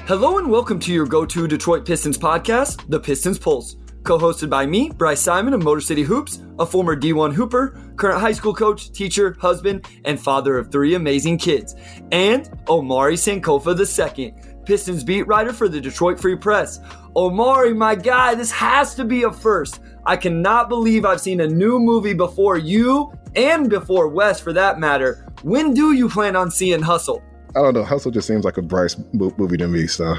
Hello and welcome to your go-to Detroit Pistons podcast, The Pistons Pulse, co-hosted by me, Bryce Simon of Motor City Hoops, a former D1 Hooper, current high school coach, teacher, husband, and father of 3 amazing kids, and Omari Sankofa II, Pistons beat writer for the Detroit Free Press. Omari, my guy, this has to be a first. I cannot believe I've seen a new movie before you and before Wes, for that matter. When do you plan on seeing Hustle? I don't know. Hustle just seems like a Bryce movie to me. So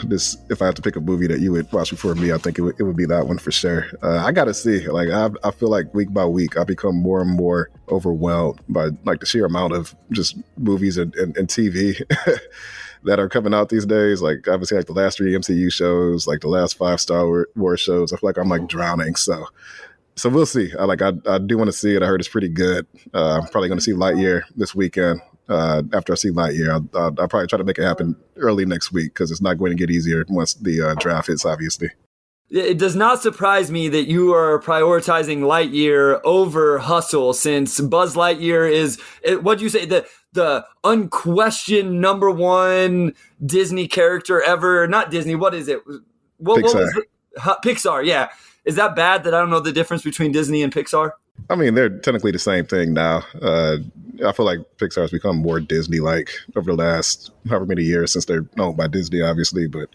if I had to pick a movie that you would watch before me, I think it would be that one for sure. I got to see. I feel like week by week, I become more and more overwhelmed by the sheer amount of just movies and TV that are coming out these days. Obviously, the last 3 MCU shows, the last 5 Star Wars shows. I feel like I'm drowning. So we'll see. I do want to see it. I heard it's pretty good. I'm probably going to see Lightyear this weekend. After I see Lightyear, I'll probably try to make it happen early next week because it's not going to get easier once the draft hits, obviously. It does not surprise me that you are prioritizing Lightyear over Hustle, since Buzz Lightyear is, what'd you say, the unquestioned number 1 Disney character ever. Not Disney, what is it? Pixar. What was it? Pixar, yeah. Is that bad that I don't know the difference between Disney and Pixar? I mean, they're technically the same thing now. I feel like Pixar has become more Disney-like over the last however many years since they're owned by Disney, obviously. But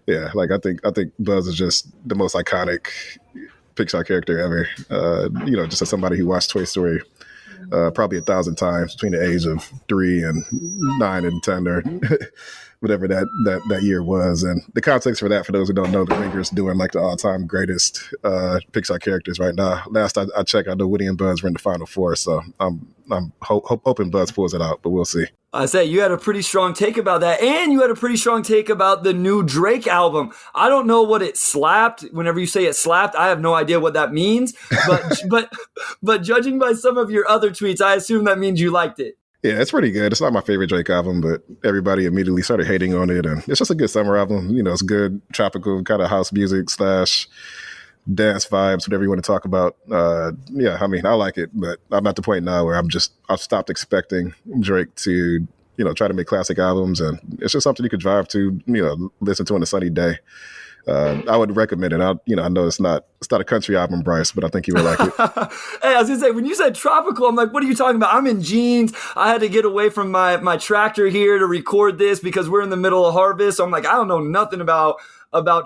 yeah, I think Buzz is just the most iconic Pixar character ever. Just as somebody who watched Toy Story probably 1,000 times between the age of 3 and 9 and 10 or whatever that year was. And the context for that, for those who don't know, the Ringer's doing the all-time greatest Pixar characters right now. Last I checked, I know Woody and Buzz were in the Final Four, so I'm hoping Buzz pulls it out, but we'll see. I say you had a pretty strong take about that, and you had a pretty strong take about the new Drake album. I don't know what it slapped. Whenever you say it slapped, I have no idea what that means. But but judging by some of your other tweets, I assume that means you liked it. Yeah, it's pretty good. It's not my favorite Drake album, but everybody immediately started hating on it, and it's just a good summer album. It's good tropical kind of house music / dance vibes, whatever you want to talk about. I like it, but I'm at the point now where I've stopped expecting Drake to, try to make classic albums, and it's just something you could drive to, listen to on a sunny day. I would recommend it. I know it's not a country album, Bryce, but I think you would like it. Hey, I was gonna say, when you said tropical, I'm like, what are you talking about? I'm in jeans. I had to get away from my tractor here to record this because we're in the middle of harvest. So I'm like, I don't know nothing about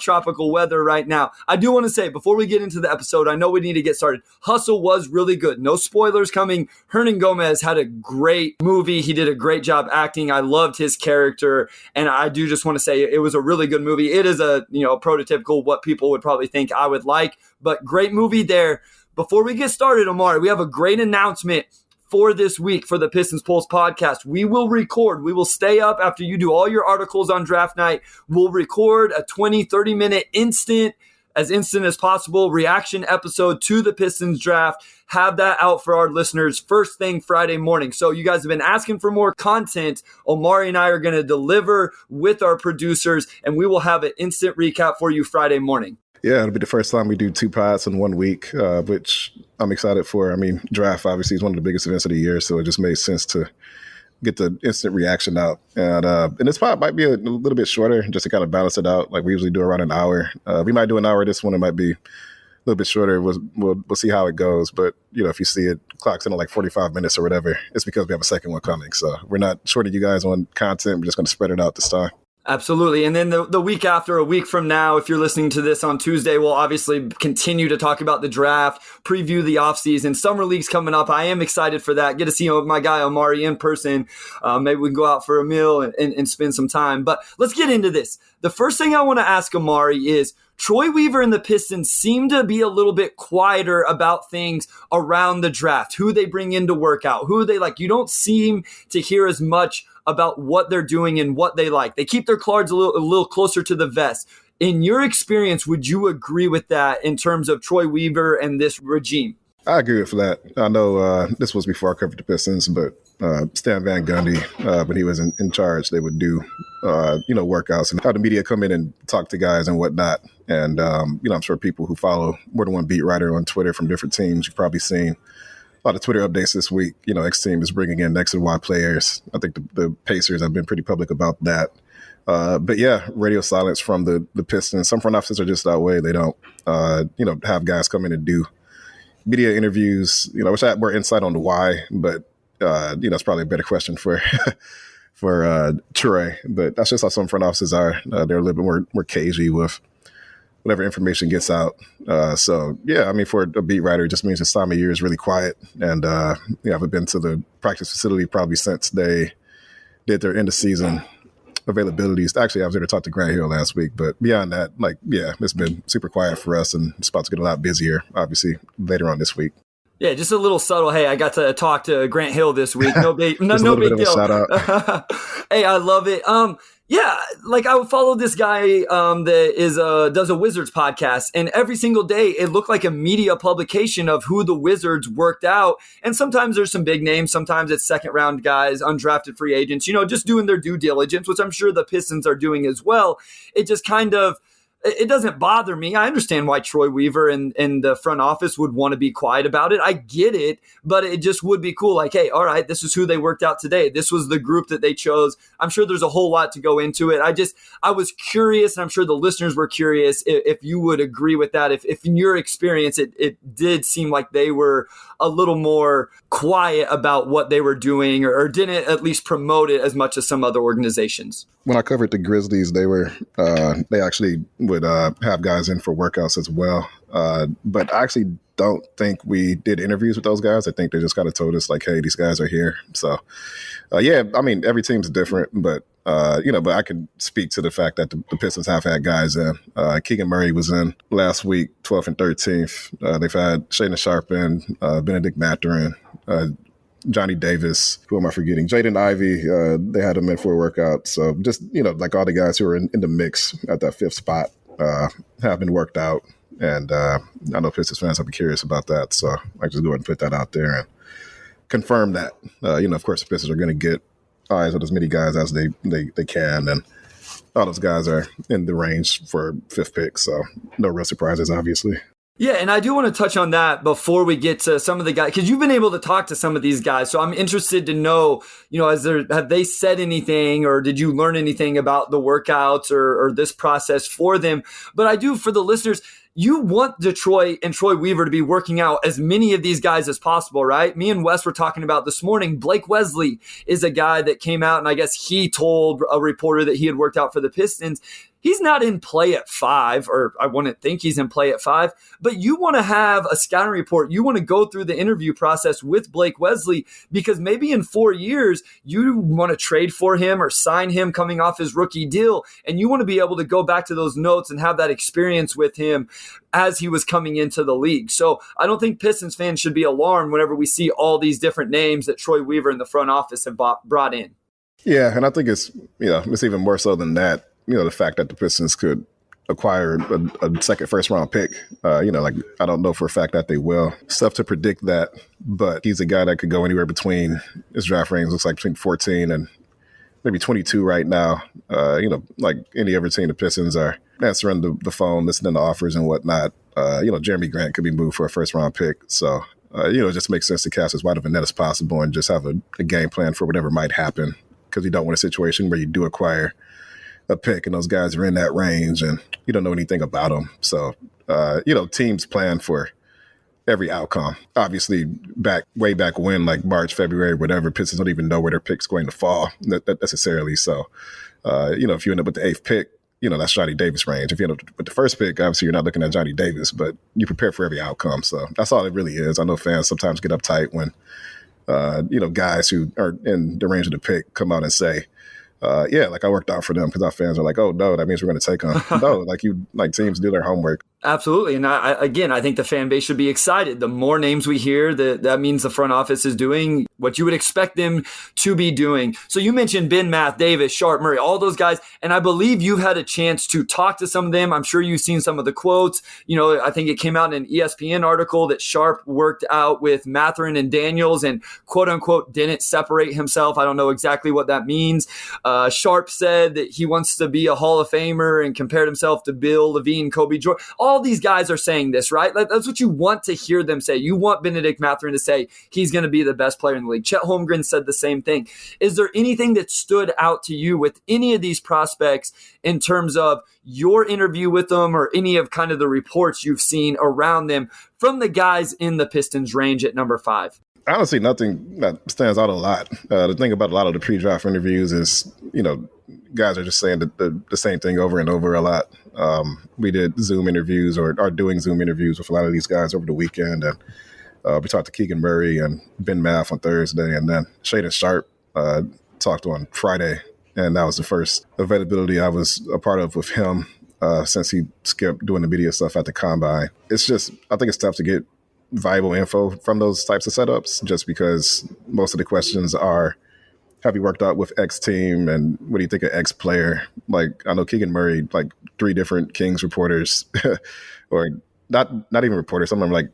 tropical weather right now. I do want to say, before we get into the episode, I know we need to get started. Hustle was really good. No spoilers coming. Hernan Gomez had a great movie. He did a great job acting. I loved his character. And I do just want to say it was a really good movie. It is a, prototypical what people would probably think I would like, but great movie there. Before we get started, Omari, we have a great announcement for this week for the Pistons Pulse podcast. We will stay up after you do all your articles on draft night. We'll record a 20-30 minute instant as possible reaction episode to the Pistons draft. Have that out for our listeners first thing Friday morning. So you guys have been asking for more content. Omari and I are going to deliver with our producers, and we will have an instant recap for you Friday morning. Yeah, it'll be the first time we do 2 pods in 1 week, which I'm excited for. I mean, draft obviously is one of the biggest events of the year, so it just made sense to get the instant reaction out. And this pod might be a little bit shorter just to kind of balance it out. We usually do around an hour. We might do an hour. This one, it might be a little bit shorter. We'll see how it goes. But, if you see it clocks in at 45 minutes or whatever, it's because we have a second one coming. So we're not shorting you guys on content. We're just going to spread it out this time. Absolutely. And then the week after, a week from now, if you're listening to this on Tuesday, we'll obviously continue to talk about the draft, preview the offseason. Summer League's coming up. I am excited for that. Get to see my guy Omari in person. Maybe we can go out for a meal and spend some time. But let's get into this. The first thing I want to ask Omari is, Troy Weaver and the Pistons seem to be a little bit quieter about things around the draft, who they bring in to work out, who they like. You don't seem to hear as much about what they're doing and what they like. They keep their cards a little closer to the vest. In your experience, would you agree with that in terms of Troy Weaver and this regime? I agree with that. I know this was before I covered the Pistons, but Stan Van Gundy, when he was in charge, they would do, workouts and have the media come in and talk to guys and whatnot. And, I'm sure people who follow more than one beat writer on Twitter from different teams, you've probably seen a lot of Twitter updates this week. X team is bringing in X and Y players. I think the Pacers have been pretty public about that. But yeah, radio silence from the Pistons. Some front offices are just that way. They don't, have guys come in and do media interviews. Wish I had more insight on the why, but it's probably a better question for for Trey. But that's just how some front offices are. They're a little bit more cagey with whatever information gets out. So yeah, I mean, for a beat writer, it just means this time of year is really quiet. And I haven't been to the practice facility probably since they did their end of season availabilities. Actually, I was there to talk to Grant Hill last week, but beyond that, it's been super quiet for us, and it's about to get a lot busier, obviously, later on this week. Yeah, just a little subtle. Hey, I got to talk to Grant Hill this week. No big, no big deal. Shout out. Hey, I love it. Yeah, I would follow this guy that does a Wizards podcast, and every single day it looked like a media publication of who the Wizards worked out. And sometimes there's some big names, sometimes it's second round guys, undrafted free agents, just doing their due diligence, which I'm sure the Pistons are doing as well. It just it doesn't bother me. I understand why Troy Weaver and the front office would want to be quiet about it. I get it, but it just would be cool. Hey, all right, this is who they worked out today. This was the group that they chose. I'm sure there's a whole lot to go into it. I was curious, and I'm sure the listeners were curious if you would agree with that. If in your experience, it did seem like they were a little more quiet about what they were doing, or didn't at least promote it as much as some other organizations. When I covered the Grizzlies, they actually would have guys in for workouts as well. But I actually don't think we did interviews with those guys. I think they just kind of told us hey, these guys are here. So, yeah, I mean, every team's different, but but I can speak to the fact that the Pistons have had guys in. Keegan Murray was in last week, 12th and 13th. They've had Shaedon Sharpe in, Benedict Mathurin, Johnny Davis, who am I forgetting? Jaden Ivey, they had him in for a workout. So just, all the guys who are in the mix at that fifth spot have been worked out. And I know Pistons fans will be curious about that. So I just go ahead and put that out there and confirm that. Of course, the Pistons are going to get eyes on as many guys as they can. And all those guys are in the range for fifth pick. So no real surprises, obviously. Yeah, and I do want to touch on that before we get to some of the guys, because you've been able to talk to some of these guys. So I'm interested to know, have they said anything, or did you learn anything about the workouts or this process for them? But I do, for the listeners, you want Detroit and Troy Weaver to be working out as many of these guys as possible, right? Me and Wes were talking about this morning. Blake Wesley is a guy that came out, and I guess he told a reporter that he had worked out for the Pistons. He's not in play at 5, or I wouldn't think he's in play at 5, but you want to have a scouting report. You want to go through the interview process with Blake Wesley, because maybe in 4 years, you want to trade for him or sign him coming off his rookie deal. And you want to be able to go back to those notes and have that experience with him as he was coming into the league. So I don't think Pistons fans should be alarmed whenever we see all these different names that Troy Weaver and the front office have brought in. Yeah, and I think it's even more so than that. The fact that the Pistons could acquire a second first round pick, I don't know for a fact that they will. It's tough to predict that, but he's a guy that could go anywhere between, his draft range looks like between 14 and maybe 22 right now. Like any other team, the Pistons are answering the phone, listening to offers and whatnot. Jeremy Grant could be moved for a first round pick. So, it just makes sense to cast as wide of a net as possible and just have a game plan for whatever might happen, because you don't want a situation where you do acquire a pick and those guys are in that range and you don't know anything about them. So, teams plan for every outcome. Obviously, way back when, like March, February, whatever, Pistons don't even know where their pick's going to fall necessarily. So, if you end up with the 8th pick, that's Johnny Davis range. If you end up with the first pick, obviously you're not looking at Johnny Davis, but you prepare for every outcome. So that's all it really is. I know fans sometimes get uptight when, guys who are in the range of the pick come out and say, I worked out for them, because our fans are like, oh, no, that means we're going to take them. No, teams do their homework. Absolutely. And I think the fan base should be excited. The more names we hear, that means the front office is doing what you would expect them to be doing. So you mentioned Ben Math, Davis, Sharpe, Murray, all those guys. And I believe you've had a chance to talk to some of them. I'm sure you've seen some of the quotes. I think it came out in an ESPN article that Sharpe worked out with Mathurin and Daniels and quote unquote didn't separate himself. I don't know exactly what that means. Sharpe said that he wants to be a Hall of Famer and compared himself to Bill, Levine, Kobe, Jordan, all all these guys are saying this, right? That's what you want to hear them say. You want Benedict Mathurin to say he's going to be the best player in the league. Chet Holmgren said the same thing. Is there anything that stood out to you with any of these prospects in terms of your interview with them or any of kind of the reports you've seen around them from the guys in the Pistons range at number 5? Honestly, nothing that stands out a lot. The thing about a lot of the pre-draft interviews is, guys are just saying the same thing over and over a lot. We did Zoom interviews or are doing Zoom interviews with a lot of these guys over the weekend. And we talked to Keegan Murray and Ben Math on Thursday. And then Shaedon Sharpe talked on Friday. And that was the first availability I was a part of with him since he skipped doing the media stuff at the Combine. It's just, I think it's tough to get valuable info from those types of setups just because most of the questions are, have you worked out with X team and what do you think of X player? Like, I know Keegan Murray, like 3 different Kings reporters or not even reporters, some of them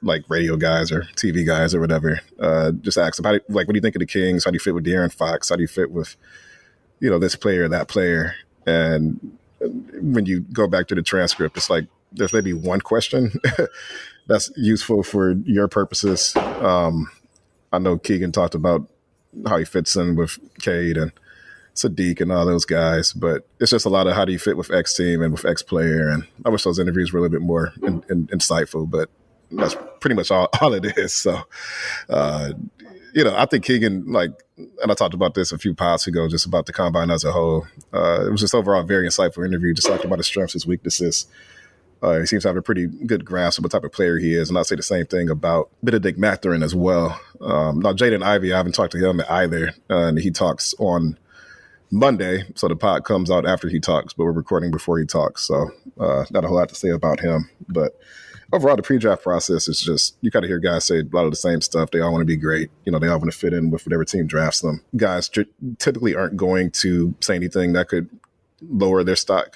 like radio guys or TV guys or whatever, just asked him, what do you think of the Kings? How do you fit with De'Aaron Fox? How do you fit with, this player, that player? And when you go back to the transcript, it's like there's maybe one question that's useful for your purposes. I know Keegan talked about how he fits in with Cade and Sadiq and all those guys, but it's just a lot of how do you fit with X team and with X player. And I wish those interviews were a little bit more insightful, but that's pretty much all it is. So, I think Keegan, and I talked about this a few pods ago, just about the Combine as a whole. It was just overall a very insightful interview, just talking about his strengths, his weaknesses. He seems to have a pretty good grasp of what type of player he is. And I'll say the same thing about Benedict Mathurin as well. Now, Jaden Ivey, I haven't talked to him either. And he talks on Monday. So the pod comes out after he talks, but we're recording before he talks. So not a whole lot to say about him. But overall, the pre-draft process is just, you kind of hear guys say a lot of the same stuff. They all want to be great. They all want to fit in with whatever team drafts them. Guys typically aren't going to say anything that could lower their stock.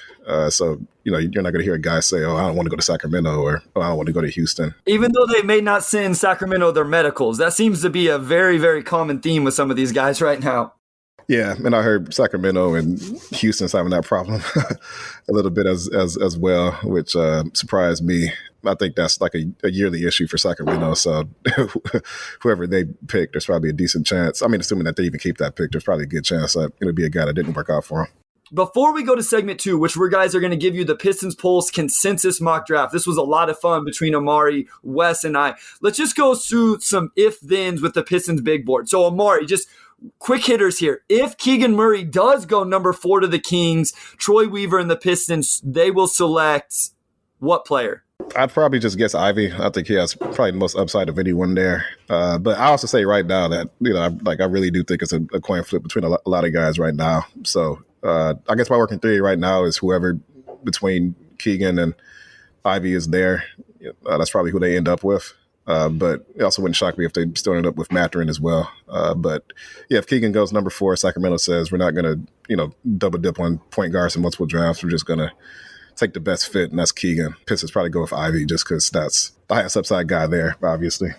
So, you're not going to hear a guy say, oh, I don't want to go to Sacramento or oh, I don't want to go to Houston. Even though they may not send Sacramento their medicals, that seems to be a very, very common theme with some of these guys right now. Yeah, and I heard Sacramento and Houston's having that problem a little bit as well, which surprised me. I think that's like a yearly issue for Sacramento. So whoever they pick, there's probably a decent chance. I mean, assuming that they even keep that pick, there's probably a good chance that it'll be a guy that didn't work out for them. Before we go to segment 2, which we guys are going to give you the Pistons Pulse consensus mock draft. This was a lot of fun between Omari, Wes, and I. Let's just go through some if-thens with the Pistons big board. So Omari, just quick hitters here. If Keegan Murray does go number 4 to the Kings, Troy Weaver and the Pistons, they will select what player? I'd probably just guess Ivy. I think he has probably the most upside of anyone there. But I also say right now that, I really do think it's a coin flip between a lot of guys right now. So I guess my working theory right now is whoever between Keegan and Ivy is there, that's probably who they end up with. But it also wouldn't shock me if they still end up with Mathurin as well. But yeah, if Keegan goes number 4, Sacramento says we're not going to, double dip on point guards in multiple drafts. We're just going to take the best fit, and that's Keegan. Pistons probably go with Ivy just because that's the highest upside guy there, obviously.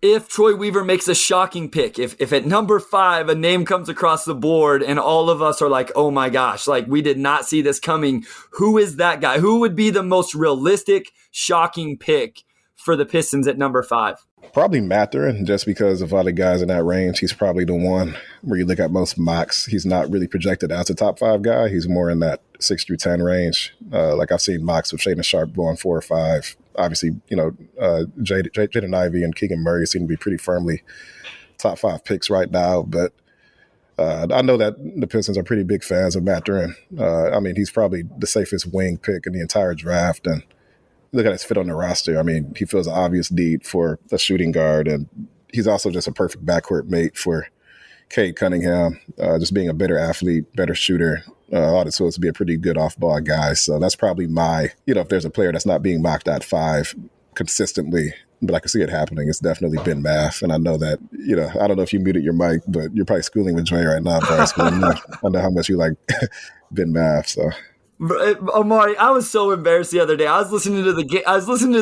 If Troy Weaver makes a shocking pick, if at number 5 a name comes across the board and all of us are like, oh my gosh, we did not see this coming, who is that guy? Who would be the most realistic, shocking pick for the Pistons at number 5? Probably Mathurin, just because of all the guys in that range. He's probably the one where you look at most mocks. He's not really projected as a top 5 guy. He's more in that 6 through 10 range. I've seen mocks with Shaedon Sharpe going 4 or 5. Obviously, Jaden Ivey and Keegan Murray seem to be pretty firmly top 5 picks right now. But I know that the Pistons are pretty big fans of Mathurin. He's probably the safest wing pick in the entire draft. And look at his fit on the roster. He feels an obvious need for a shooting guard, and he's also just a perfect backcourt mate for Cade Cunningham, just being a better athlete, better shooter, all the tools to be a pretty good off-ball guy. So that's probably if there's a player that's not being mocked at 5 consistently, but I can see it happening, it's definitely Ben Math. And I know that, I don't know if you muted your mic, but you're probably schooling with Dre right now, Bryce. I know how much you like Ben Math, so. Omari, I was so embarrassed the other day. I was listening to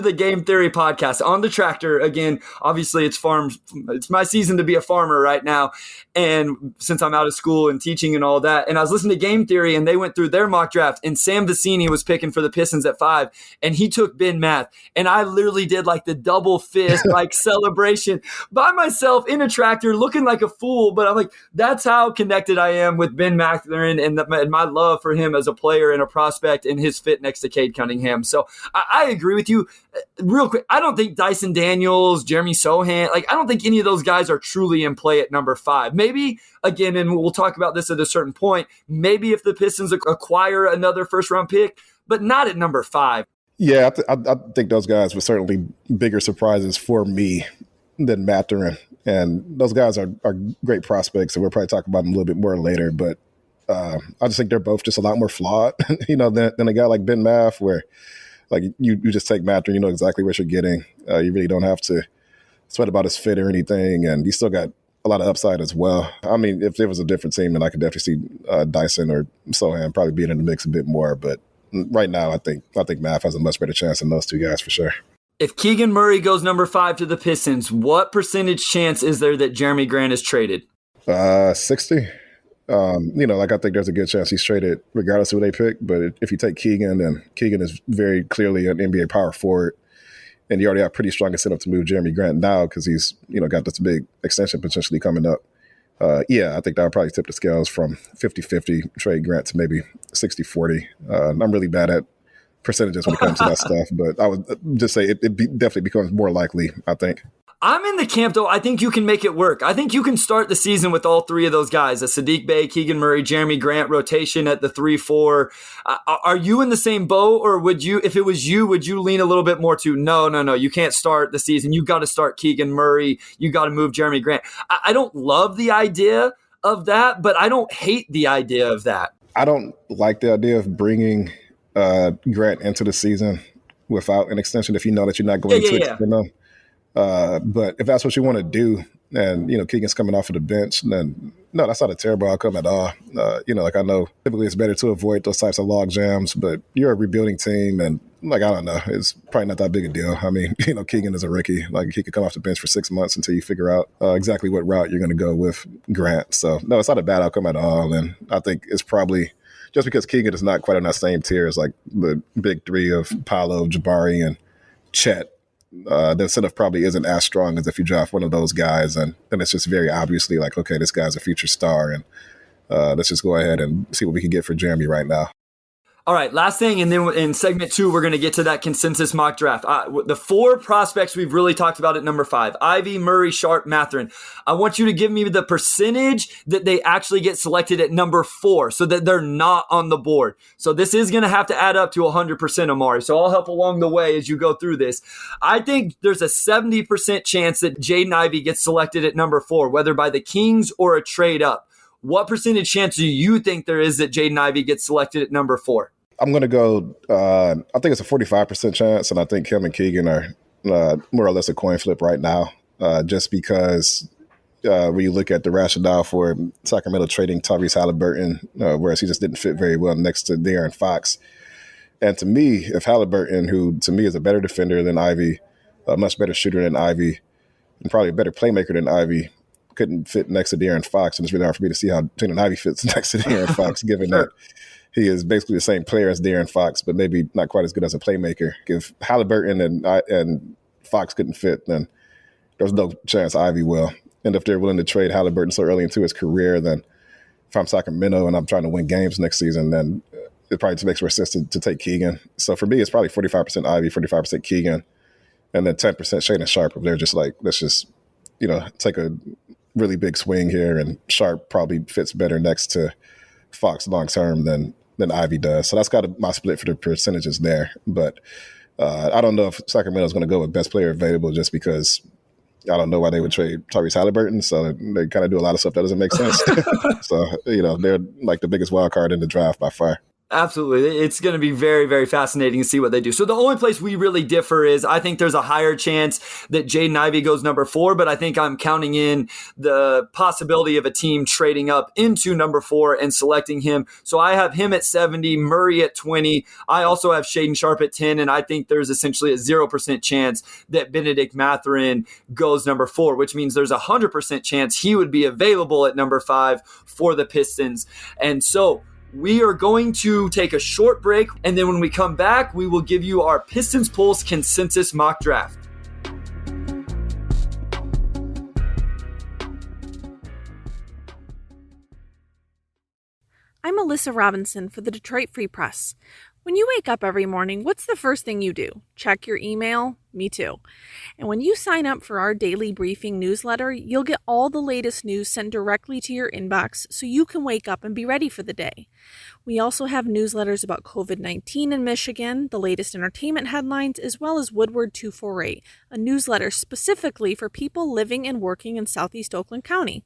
the Game Theory podcast on the tractor again. Obviously, it's my season to be a farmer right now, and since I'm out of school and teaching and all that, and I was listening to Game Theory, and they went through their mock draft, and Sam Vecini was picking for the Pistons at 5, and he took Ben Math, and I literally did like the double fist like celebration by myself in a tractor, looking like a fool. But I'm like, that's how connected I am with Ben Mathurin and my love for him as a player and a prospect and his fit next to Cade Cunningham. So I agree with you. Real quick, I don't think Dyson Daniels, Jeremy Sohan, I don't think any of those guys are truly in play at number 5. Maybe, again, and we'll talk about this at a certain point, maybe if the Pistons acquire another first-round pick, but not at number 5. Yeah, I think those guys were certainly bigger surprises for me than Mathurin. And those guys are great prospects, and we'll probably talk about them a little bit more later, but I just think they're both just a lot more flawed, than a guy like Ben Math, where like you just take Mathurin, you know exactly what you're getting. You really don't have to sweat about his fit or anything, and he still got a lot of upside as well. I mean, if there was a different team, then I could definitely see Dyson or Sohan probably being in the mix a bit more. But right now, I think Math has a much better chance than those two guys for sure. If Keegan Murray goes number 5 to the Pistons, what percentage chance is there that Jeremy Grant is traded? 60. I think there's a good chance he's traded regardless of who they pick. But if you take Keegan, then Keegan is very clearly an NBA power forward. And you already have pretty strong incentive to move Jeremy Grant now because he's, got this big extension potentially coming up. I think that would probably tip the scales from 50-50 trade Grant to maybe 60-40. I'm really bad at percentages when it comes to that stuff, but I would just say it definitely becomes more likely, I think. I'm in the camp, though. I think you can make it work. I think you can start the season with all 3 of those guys, a Sadiq Bey, Keegan Murray, Jeremy Grant rotation at the 3-4. Are you in the same boat, or would you, if it was you, would you lean a little bit more to, no, you can't start the season. You got to start Keegan Murray. You got to move Jeremy Grant. I don't love the idea of that, but I don't hate the idea of that. I don't like the idea of bringing Grant into the season without an extension if you know that you're not going to extend them. But if that's what you want to do, and Keegan's coming off of the bench, then no, that's not a terrible outcome at all. I know typically it's better to avoid those types of log jams, but you're a rebuilding team, and I don't know, it's probably not that big a deal. I mean, Keegan is a rookie. Like, he could come off the bench for 6 months until you figure out exactly what route you're going to go with Grant. So no, it's not a bad outcome at all, and I think it's probably just because Keegan is not quite on that same tier as like the big 3 of Paolo, Jabari, and Chet. The incentive probably isn't as strong as if you draft one of those guys, and then it's just very obviously like, okay, this guy's a future star, and let's just go ahead and see what we can get for Jeremy right now. All right, last thing, and then in segment 2, we're going to get to that consensus mock draft. The 4 prospects we've really talked about at number 5, Ivy, Murray, Sharp, Mathurin. I want you to give me the percentage that they actually get selected at number 4 so that they're not on the board. So this is going to have to add up to 100%, Omari. So I'll help along the way as you go through this. I think there's a 70% chance that Jaden Ivey gets selected at number 4, whether by the Kings or a trade up. What percentage chance do you think there is that Jaden Ivey gets selected at number 4? I'm going to go, I think it's a 45% chance, and I think him and Keegan are more or less a coin flip right now, just because when you look at the rationale for Sacramento trading Tyrese Halliburton, whereas he just didn't fit very well next to De'Aaron Fox. And to me, if Halliburton, who to me is a better defender than Ivy, a much better shooter than Ivy, and probably a better playmaker than Ivy, couldn't fit next to De'Aaron Fox, and it's really hard for me to see how Jaden Ivey fits next to De'Aaron Fox, given that he is basically the same player as De'Aaron Fox, but maybe not quite as good as a playmaker. If Halliburton and Fox couldn't fit, then there's no chance Ivy will. And if they're willing to trade Halliburton so early into his career, then if I'm Sacramento and I'm trying to win games next season, then it probably just makes more sense to take Keegan. So for me, it's probably 45% Ivy, 45% Keegan, and then 10% Shaedon Sharpe. If they're just like, let's just, take a really big swing here, and Sharpe probably fits better next to Fox long term than Ivy does. So that's got my split for the percentages there. But I don't know if Sacramento's going to go with best player available, just because I don't know why they would trade Tyrese Halliburton. So they kind of do a lot of stuff that doesn't make sense. So, they're like the biggest wild card in the draft by far. Absolutely. It's going to be very, very fascinating to see what they do. So the only place we really differ is I think there's a higher chance that Jaden Ivey goes number 4, but I think I'm counting in the possibility of a team trading up into number 4 and selecting him. So I have him at 70, Murray at 20. I also have Shaden Sharp at 10, and I think there's essentially a 0% chance that Benedict Mathurin goes number 4, which means there's a 100% chance he would be available at number 5 for the Pistons. And so we are going to take a short break, and then when we come back, we will give you our Pistons Pulse consensus mock draft. I'm Alyssa Robinson for the Detroit Free Press. When you wake up every morning, what's the first thing you do? Check your email? Me too. And when you sign up for our daily briefing newsletter, you'll get all the latest news sent directly to your inbox so you can wake up and be ready for the day. We also have newsletters about COVID-19 in Michigan, the latest entertainment headlines, as well as Woodward 248, a newsletter specifically for people living and working in Southeast Oakland County.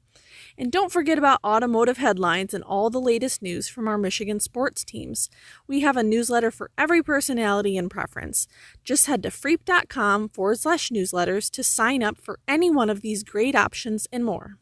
And don't forget about automotive headlines and all the latest news from our Michigan sports teams. We have a newsletter for every personality and preference. Just head to freep.com/newsletters to sign up for any one of these great options and more.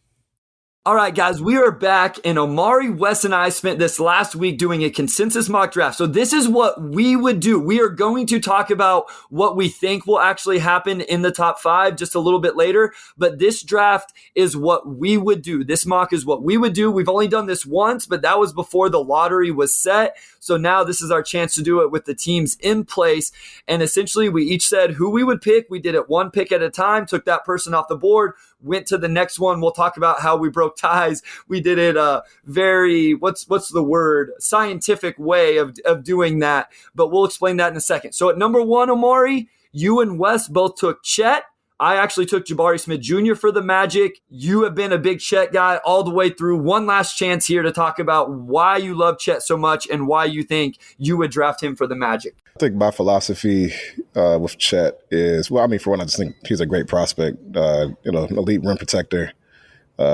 All right, guys, we are back, and Omari, Wes, and I spent this last week doing a consensus mock draft. So this is what we would do. We are going to talk about what we think will actually happen in the top 5 just a little bit later, but this draft is what we would do. This mock is what we would do. We've only done this once, but that was before the lottery was set. So now this is our chance to do it with the teams in place, and essentially we each said who we would pick. We did it one pick at a time, took that person off the board, went to the next one. We'll talk about how we broke ties. We did it a very, what's the word, scientific way of doing that, but we'll explain that in a second. So at number 1, Omari, you and Wes both took Chet. I actually took Jabari Smith Jr. for the Magic. You have been a big Chet guy all the way through. One last chance here to talk about why you love Chet so much and why you think you would draft him for the Magic. I think my philosophy with Chet is, well, I mean, for one, I just think he's a great prospect, an elite rim protector,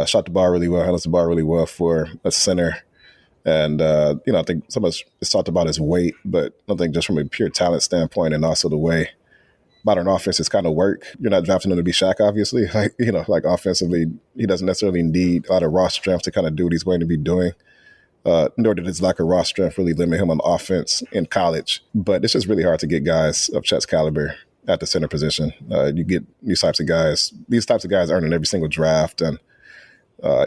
shot the ball really well, handles the ball really well for a center. And, I think so much is talked about his weight, but I think just from a pure talent standpoint and also the way modern offenses kind of work, you're not drafting him to be Shaq, obviously. Like offensively, he doesn't necessarily need a lot of raw strength to kind of do what he's going to be doing. Nor did his lack of raw strength really limit him on offense in college. But it's just really hard to get guys of Chet's caliber at the center position. You get these types of guys earn in every single draft, and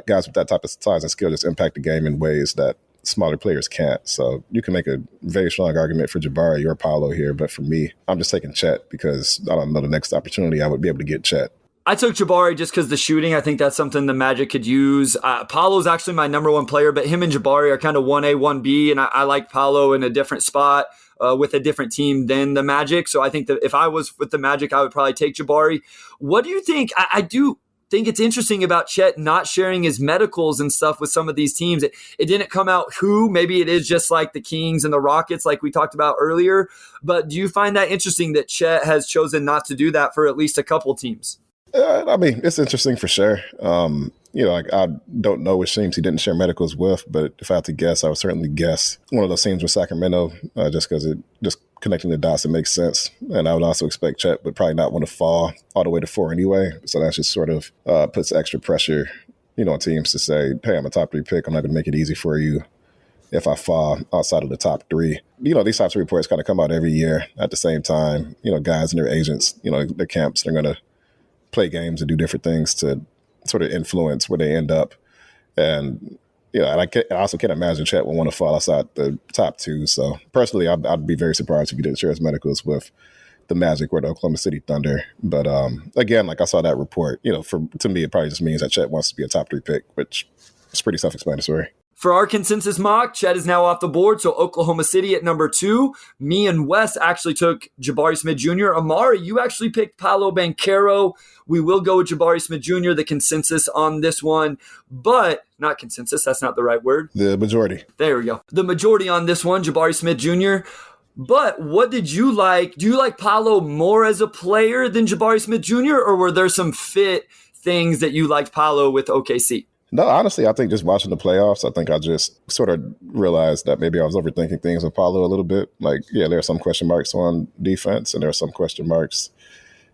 guys with that type of size and skill just impact the game in ways that smaller players can't. So you can make a very strong argument for Jabari or Paolo here, but for me, I'm just taking Chet because I don't know the next opportunity I would be able to get Chet. I took Jabari just because the shooting. I think that's something the Magic could use. Paolo's actually my number 1 player, but him and Jabari are kind of 1A, 1B, and I like Paolo in a different spot with a different team than the Magic. So I think that if I was with the Magic, I would probably take Jabari. What do you think? I do think it's interesting about Chet not sharing his medicals and stuff with some of these teams. It didn't come out who. Maybe it is just like the Kings and the Rockets like we talked about earlier. But do you find that interesting that Chet has chosen not to do that for at least a couple teams? I mean, it's interesting for sure. I don't know which teams he didn't share medicals with, but if I had to guess, I would certainly guess one of those teams with Sacramento, just because it just connecting the dots, it makes sense. And I would also expect Chet would probably not want to fall all the way to 4 anyway. So that just sort of puts extra pressure, on teams to say, hey, I'm a top 3 pick. I'm not going to make it easy for you if I fall outside of the top 3. These types of reports kind of come out every year at the same time. Guys and their agents, their camps, they're going to play games and do different things to sort of influence where they end up. And, and I also can't imagine Chet would want to fall outside the top 2. So personally, I'd be very surprised if he didn't share his medicals with the Magic or the Oklahoma City Thunder. But again, like I saw that report, to me, it probably just means that Chet wants to be a top 3 pick, which is pretty self-explanatory. For our consensus mock, Chet is now off the board, so Oklahoma City at number 2. Me and Wes actually took Jabari Smith Jr. Omari, you actually picked Paolo Banchero. We will go with Jabari Smith Jr., the consensus on this one, but not consensus, that's not the right word. The majority. There we go. The majority on this one, Jabari Smith Jr. But what did you like? Do you like Paolo more as a player than Jabari Smith Jr., or were there some fit things that you liked Paolo with OKC? No, honestly, I think just watching the playoffs, I think I just sort of realized that maybe I was overthinking things with Paulo a little bit. Like, yeah, there are some question marks on defense, and there are some question marks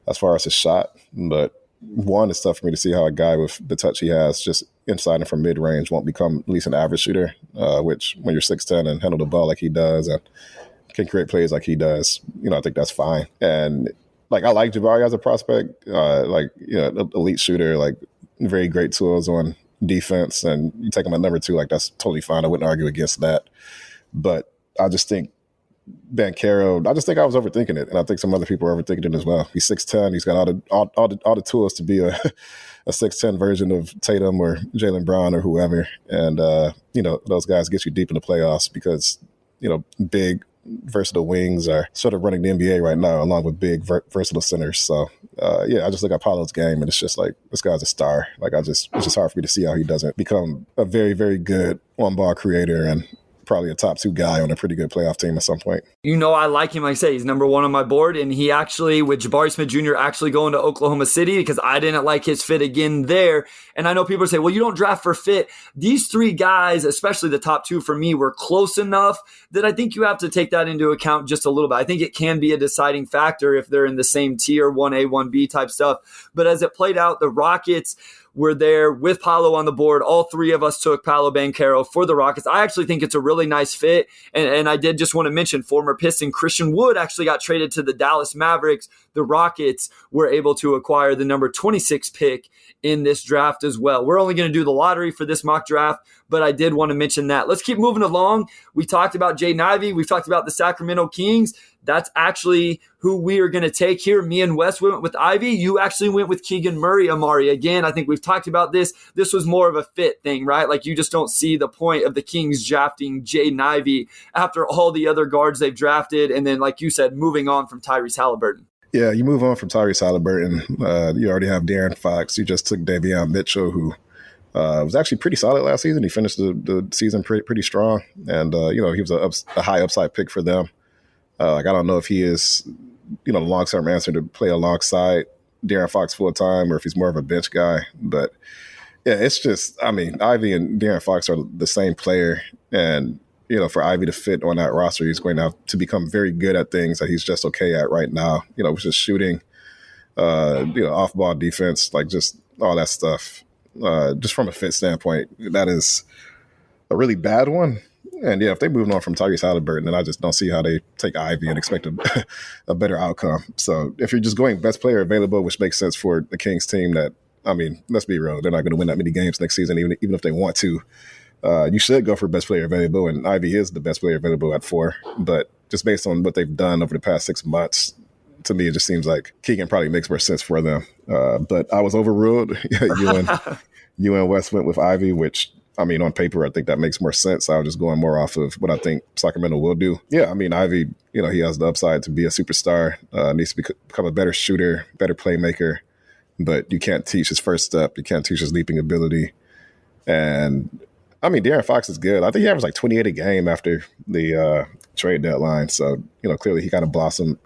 as far as his shot. But one, it's tough for me to see how a guy with the touch he has just inside and from mid-range won't become at least an average shooter, which when you're 6'10" and handle the ball like he does and can create plays like he does, I think that's fine. And, like, I like Jabari as a prospect, elite shooter, like, very great tools on defense, and you take him at number 2, like, that's totally fine. I wouldn't argue against that. But I just think Banchero, I just think I was overthinking it, and I think some other people are overthinking it as well. He's 6'10", he's got all the tools to be a 6'10" version of Tatum or Jaylen Brown or whoever. And those guys get you deep in the playoffs because big versatile wings are sort of running the NBA right now, along with big versatile centers. So I just look at Paulo's game, and it's just like, this guy's a star. Like, it's just hard for me to see how he doesn't become a very, very good on-ball creator and probably a top 2 guy on a pretty good playoff team at some point. I like him. Like I say, he's number 1 on my board, and he actually, with Jabari Smith Jr. actually going to Oklahoma City, because I didn't like his fit again there. And I know people say, well, you don't draft for fit. These 3 guys, especially the top 2 for me, were close enough that I think you have to take that into account just a little bit. I think it can be a deciding factor if they're in the same tier, 1A, 1B type stuff. But as it played out, the Rockets were there with Paolo on the board. All 3 of us took Paolo Banchero for the Rockets. I actually think it's a really nice fit. And I did just want to mention former Piston Christian Wood actually got traded to the Dallas Mavericks. The Rockets were able to acquire the number 26 pick in this draft as well. We're only going to do the lottery for this mock draft, but I did want to mention that. Let's keep moving along. We talked about Jaden Ivey. We've talked about the Sacramento Kings. That's actually who we are going to take here. Me and Wes went with Ivy. You actually went with Keegan Murray, Omari. Again, I think we've talked about this. This was more of a fit thing, right? Like, you just don't see the point of the Kings drafting Jaden Ivey after all the other guards they've drafted. And then, like you said, moving on from Tyrese Halliburton. Yeah, you move on from Tyrese Halliburton. You already have De'Aaron Fox. You just took Davion Mitchell, who was actually pretty solid last season. He finished the season pretty strong. And, he was a high upside pick for them. I don't know if he is, the long-term answer to play alongside De'Aaron Fox full-time or if he's more of a bench guy. But, yeah, it's just, Ivy and De'Aaron Fox are the same player. And, for Ivy to fit on that roster, he's going to have to become very good at things that he's just okay at right now, which is shooting, off-ball defense, like just all that stuff. Just from a fit standpoint, that is a really bad one. And yeah, if they move on from Tyrese Halliburton, then I just don't see how they take Ivy and expect a better outcome. So if you're just going best player available, which makes sense for the Kings team, that, let's be real, they're not going to win that many games next season, even if they want to. You should go for best player available, and Ivy is the best player available at 4. But just based on what they've done over the past 6 months, to me, it just seems like Keegan probably makes more sense for them. But I was overruled. You and Wes went with Ivy, which, on paper, I think that makes more sense. I was just going more off of what I think Sacramento will do. Yeah, Ivy, he has the upside to be a superstar, needs to become a better shooter, better playmaker, but you can't teach his first step. You can't teach his leaping ability. And, De'Aaron Fox is good. I think he averaged like 28 a game after the trade deadline. So, clearly he kind of blossomed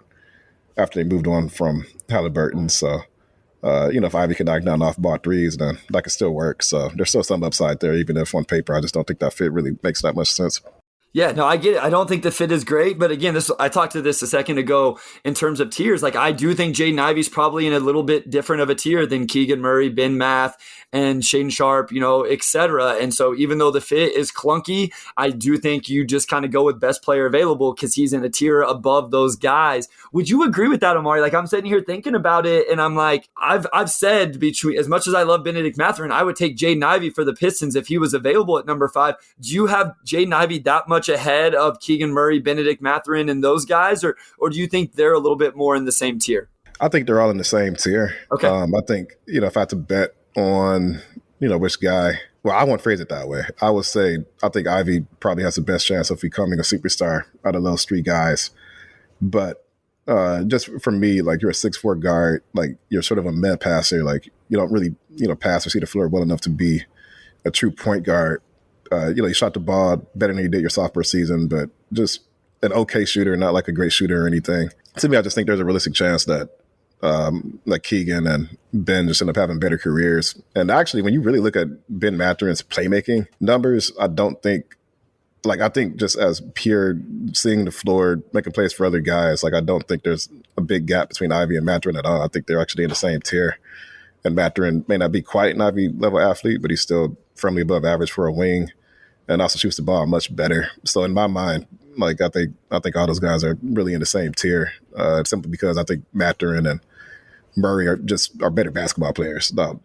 after they moved on from Halliburton. So, if Ivy can knock down off-ball threes, then that could still work. So there's still some upside there, even if on paper I just don't think that fit really makes that much sense. Yeah, no, I get it. I don't think the fit is great, but again, I talked to this a second ago in terms of tiers. Like, I do think Jaden Ivey's probably in a little bit different of a tier than Keegan Murray, Ben Math, and Shaden Sharp, et cetera. And so even though the fit is clunky, I do think you just kind of go with best player available because he's in a tier above those guys. Would you agree with that, Omari? Like, I'm sitting here thinking about it, and I'm like, I've said, between as much as I love Benedict Mathurin, I would take Jaden Ivey for the Pistons if he was available at number 5. Do you have Jaden Ivey that much ahead of Keegan Murray, Benedict Mathurin, and those guys, or do you think they're a little bit more in the same tier? I think they're all in the same tier. Okay. I think, if I had to bet on, which guy, well, I won't phrase it that way. I would say I think Ivy probably has the best chance of becoming a superstar out of those 3 guys. But just for me, like, you're a 6'4" guard, like, you're sort of a meh passer, like, you don't really, pass or see the floor well enough to be a true point guard. You shot the ball better than you did your sophomore season, but just an okay shooter, not like a great shooter or anything. To me, I just think there's a realistic chance that like Keegan and Ben just end up having better careers. And actually, when you really look at Ben Mathurin's playmaking numbers, I think just as pure seeing the floor, making plays for other guys, like I don't think there's a big gap between Ivy and Mathurin at all. I think they're actually in the same tier. And Mathurin may not be quite an Ivy level athlete, but he's still firmly above average for a wing, and also shoots the ball much better. So in my mind, like I think all those guys are really in the same tier, simply because I think Mathurin and Murray are better basketball players. Now,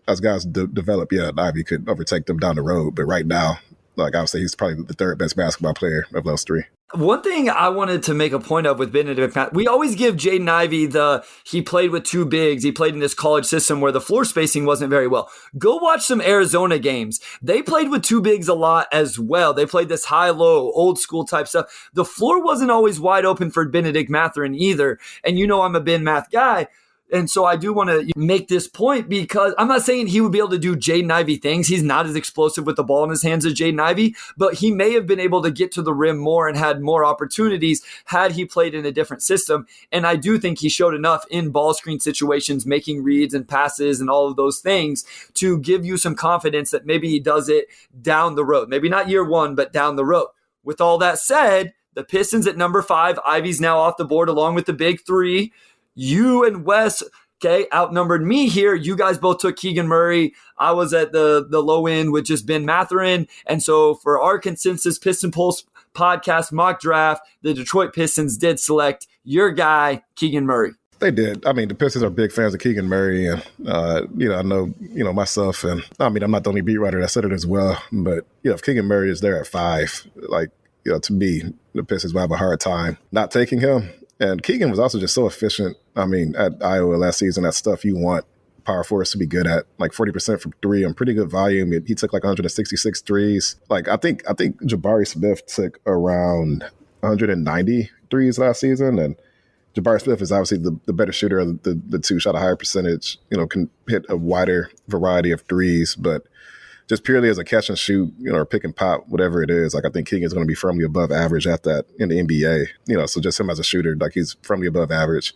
as guys develop, Ivy could overtake them down the road, but right now, like I would say, he's probably the third best basketball player of those three. One thing I wanted to make a point of with Benedict McMahon, we always give Jaden Ivey he played with two bigs. He played in this college system where the floor spacing wasn't very well. Go watch some Arizona games. They played with two bigs a lot as well. They played this high-low, old-school type stuff. The floor wasn't always wide open for Benedict Mathurin either. And I'm a Ben Math guy. And so I do want to make this point because I'm not saying he would be able to do Jaden Ivey things. He's not as explosive with the ball in his hands as Jaden Ivey, but he may have been able to get to the rim more and had more opportunities had he played in a different system. And I do think he showed enough in ball screen situations, making reads and passes and all of those things to give you some confidence that maybe he does it down the road. Maybe not year one, but down the road. With all that said, the Pistons at number 5, Ivy's now off the board along with the big 3. You and Wes, outnumbered me here. You guys both took Keegan Murray. I was at the low end with just Ben Mathurin. And so for our consensus Piston Pulse podcast mock draft, the Detroit Pistons did select your guy, Keegan Murray. They did. I mean, the Pistons are big fans of Keegan Murray. And, I know, myself, and I mean, I'm not the only beat writer that said it as well. But, if Keegan Murray is there at 5, to me, the Pistons will have a hard time not taking him. And Keegan was also just so efficient. I mean, at Iowa last season, that stuff you want power forwards to be good at, like 40% from 3 on pretty good volume. He took like 166 threes. Like I think Jabari Smith took around 190 threes last season, and Jabari Smith is obviously the better shooter of the two, shot a higher percentage, can hit a wider variety of threes, but just purely as a catch and shoot, or pick and pop, whatever it is, like I think Keegan's going to be firmly above average at that in the NBA. So just him as a shooter, like he's firmly above average.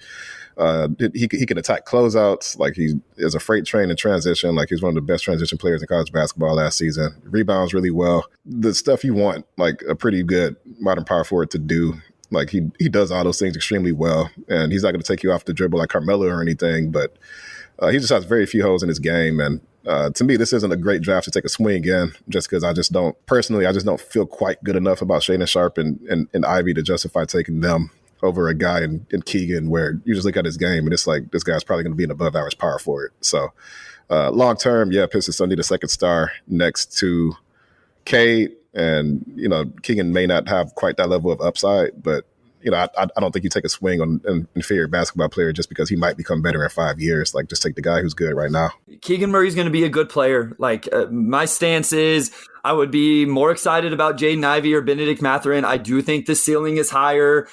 He can attack closeouts, like he is a freight train in transition, like he's one of the best transition players in college basketball last season. Rebounds really well. The stuff you want, like a pretty good modern power forward to do. Like he does all those things extremely well, and he's not going to take you off the dribble like Carmelo or anything, but he just has very few holes in his game. And to me, this isn't a great draft to take a swing in, just because I just don't feel quite good enough about Shaedon Sharpe and Ivy to justify taking them over a guy in Keegan, where you just look at his game and it's like, this guy's probably going to be an above average power forward. So long term, Pistons still need a second star next to Cade. And, Keegan may not have quite that level of upside, but, I don't think you take a swing on an inferior basketball player just because he might become better in 5 years. Like, just take the guy who's good right now. Keegan Murray's going to be a good player. Like, my stance is I would be more excited about Jaden Ivey or Benedict Mathurin. I do think the ceiling is higher.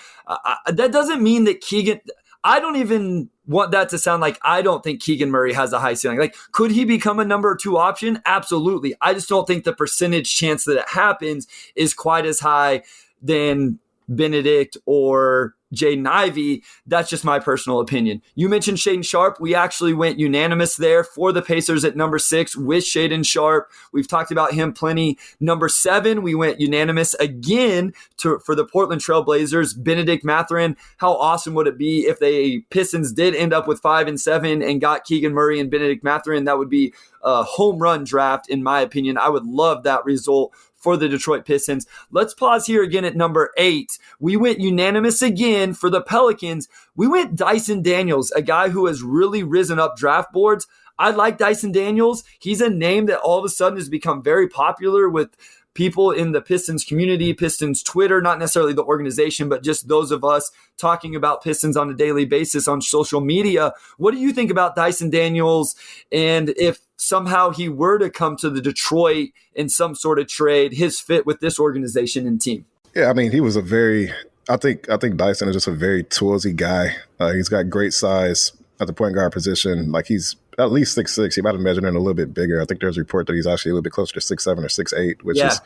That doesn't mean that Keegan – I don't even want that to sound like I don't think Keegan Murray has a high ceiling. Like, could he become a number 2 option? Absolutely. I just don't think the percentage chance that it happens is quite as high than Benedict or Jaden Ivey. That's just my personal opinion. You mentioned Shaedon Sharpe. We actually went unanimous there for the Pacers at number 6 with Shaedon Sharpe. We've talked about him plenty. Number 7, we went unanimous again for the Portland Trail Blazers, Benedict Mathurin. How awesome would it be if the Pistons did end up with 5 and 7 and got Keegan Murray and Benedict Mathurin? That would be a home run draft, in my opinion. I would love that result for the Detroit Pistons. Let's pause here again at number 8. We went unanimous again for the Pelicans. We went Dyson Daniels, a guy who has really risen up draft boards. I like Dyson Daniels. He's a name that all of a sudden has become very popular with people in the Pistons community, Pistons Twitter, not necessarily the organization, but just those of us talking about Pistons on a daily basis on social media. What do you think about Dyson Daniels? And if somehow he were to come to the Detroit in some sort of trade, his fit with this organization and team? Yeah, I mean, he was I think Dyson is just a very toolsy guy. He's got great size at the point guard position. Like, he's at least 6'6". He might have measured in a little bit bigger. I think there's a report that he's actually a little bit closer to 6'7" or 6'8", which is,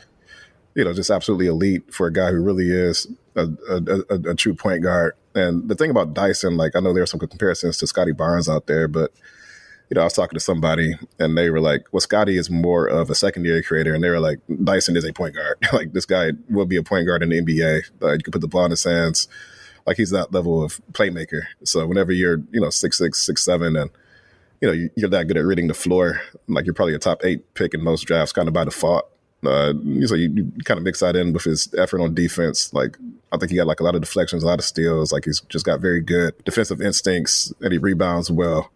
just absolutely elite for a guy who really is a true point guard. And the thing about Dyson, like I know there are some comparisons to Scotty Barnes out there, but I was talking to somebody and they were like, well, Scotty is more of a secondary creator. And they were like, Dyson is a point guard. Like this guy will be a point guard in the NBA. You can put the ball in his hands. Like he's that level of playmaker. So whenever you're, 6'6", 6'7", and, you're that good at reading the floor, like you're probably a top 8 pick in most drafts kind of by default. So you kind of mix that in with his effort on defense. Like I think he got like a lot of deflections, a lot of steals. Like he's just got very good defensive instincts and he rebounds well.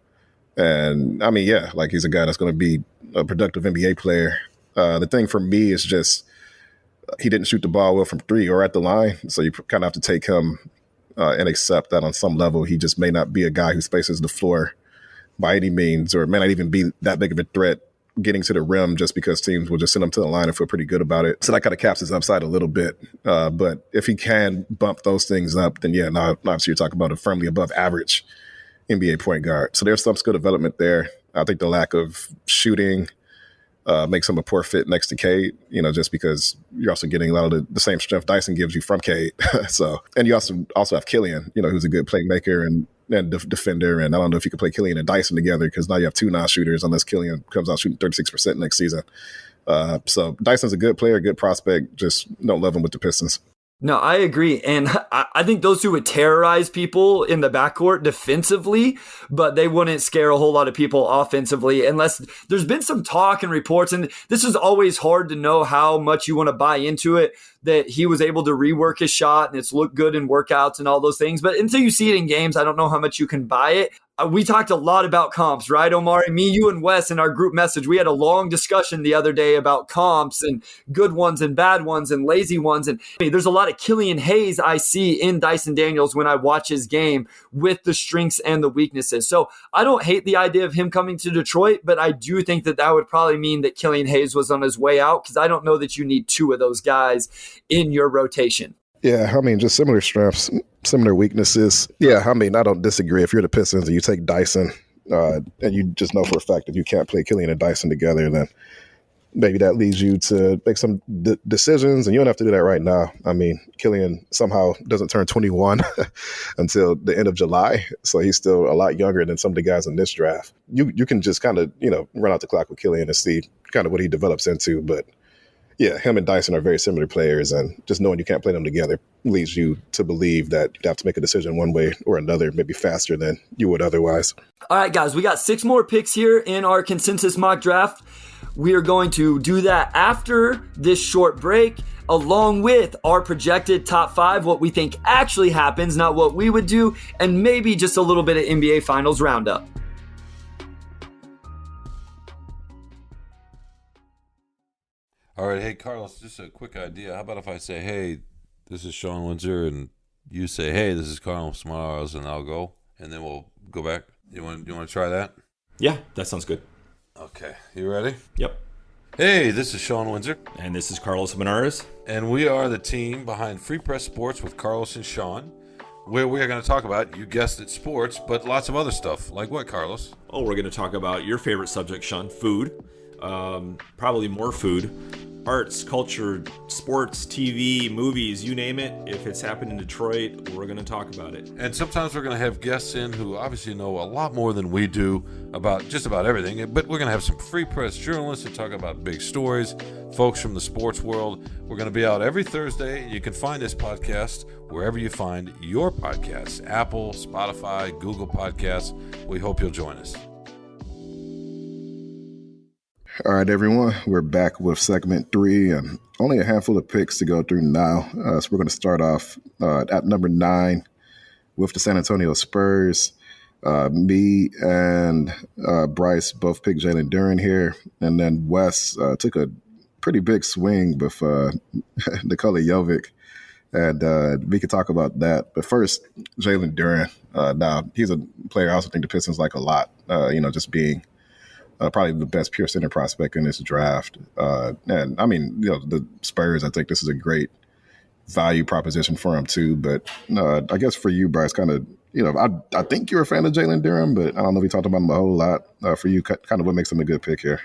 And I mean, yeah, like he's a guy that's going to be a productive NBA player. The thing for me is just he didn't shoot the ball well from 3 or at the line. So you kind of have to take him and accept that on some level he just may not be a guy who spaces the floor by any means, or may not even be that big of a threat getting to the rim just because teams will just send him to the line and feel pretty good about it. So that kind of caps his upside a little bit. But if he can bump those things up, then yeah, now obviously you're talking about a firmly above average NBA point guard. So there's some skill development there. I think the lack of shooting makes him a poor fit next to Cade, just because you're also getting a lot of the same strength Dyson gives you from Cade. So, and you also have Killian, who's a good playmaker and defender. And I don't know if you could play Killian and Dyson together because now you have 2 non-shooters unless Killian comes out shooting 36% next season. So Dyson's a good player, good prospect. Just don't love him with the Pistons. No, I agree. And I think those two would terrorize people in the backcourt defensively, but they wouldn't scare a whole lot of people offensively unless there's been some talk and reports. And this is always hard to know how much you want to buy into it, that he was able to rework his shot and it's looked good in workouts and all those things. But until you see it in games, I don't know how much you can buy it. We talked a lot about comps, right, Omari? Me, you, and Wes in our group message, we had a long discussion the other day about comps and good ones and bad ones and lazy ones. And there's a lot of Killian Hayes I see in Dyson Daniels when I watch his game with the strengths and the weaknesses. So I don't hate the idea of him coming to Detroit, but I do think that would probably mean that Killian Hayes was on his way out because I don't know that you need 2 of those guys in your rotation. Yeah, I mean, just similar strengths, similar weaknesses. Yeah, I mean, I don't disagree. If you're the Pistons and you take Dyson and you just know for a fact that you can't play Killian and Dyson together, then maybe that leads you to make some decisions, and you don't have to do that right now. I mean, Killian somehow doesn't turn 21 until the end of July, so he's still a lot younger than some of the guys in this draft. You can just kind of, run out the clock with Killian and see kind of what he develops into, but yeah, him and Dyson are very similar players, and just knowing you can't play them together leads you to believe that you'd have to make a decision one way or another, maybe faster than you would otherwise. All right, guys, we got 6 more picks here in our consensus mock draft. We are going to do that after this short break, along with our projected top 5, what we think actually happens, not what we would do, and maybe just a little bit of NBA Finals roundup. All right, hey, Carlos, just a quick idea. How about if I say, hey, this is Sean Windsor, and you say, hey, this is Carlos Smiles, and I'll go, and then we'll go back. You want to try that? Yeah, that sounds good. Okay, you ready? Yep. Hey, this is Sean Windsor. And this is Carlos Benares. And we are the team behind Free Press Sports with Carlos and Sean, where we are going to talk about, you guessed it, sports, but lots of other stuff. Like what, Carlos? Oh, we're going to talk about your favorite subject, Sean, food. Probably more food. Arts, culture, sports, TV, movies, you name it. If it's happened in Detroit, we're going to talk about it. And sometimes we're going to have guests in who obviously know a lot more than we do about just about everything. But we're going to have some free press journalists to talk about big stories, folks from the sports world. We're going to be out every Thursday. You can find this podcast wherever you find your podcasts, Apple, Spotify, Google Podcasts. We hope you'll join us. All right, everyone, we're back with segment 3 and only a handful of picks to go through now. So we're going to start off at number 9 with the San Antonio Spurs. Me and Bryce both picked Jalen Duren here. And then Wes took a pretty big swing with Nikola Jovic. And we could talk about that. But first, Jalen Duren. Now, he's a player I also think the Pistons like a lot, just being probably the best pure center prospect in this draft. And I mean, the Spurs, I think this is a great value proposition for him too. But I guess for you, Bryce, kind of, I think you're a fan of Jalen Duren, but I don't know if we talked about him a whole lot. For you, kind of what makes him a good pick here?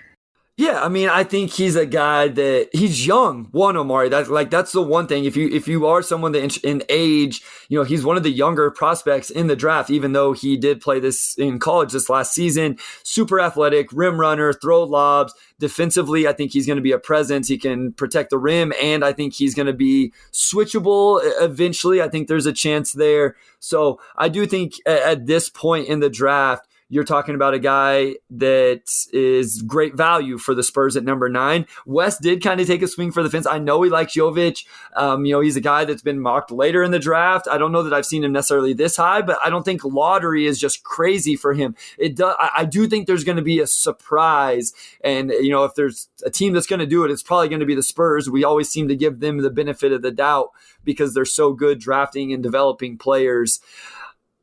Yeah, I mean, I think he's a guy that he's young. One, Omari. That's the one thing. If you are someone that in age, he's one of the younger prospects in the draft. Even though he did play this in college this last season, super athletic, rim runner, throw lobs. Defensively, I think he's going to be a presence. He can protect the rim, and I think he's going to be switchable eventually. I think there's a chance there. So I do think at this point in the draft, you're talking about a guy that is great value for the Spurs at number 9. Wes did kind of take a swing for the fence. I know he likes Jovic. He's a guy that's been mocked later in the draft. I don't know that I've seen him necessarily this high, but I don't think lottery is just crazy for him. I do think there's going to be a surprise. And, if there's a team that's going to do it, it's probably going to be the Spurs. We always seem to give them the benefit of the doubt because they're so good drafting and developing players.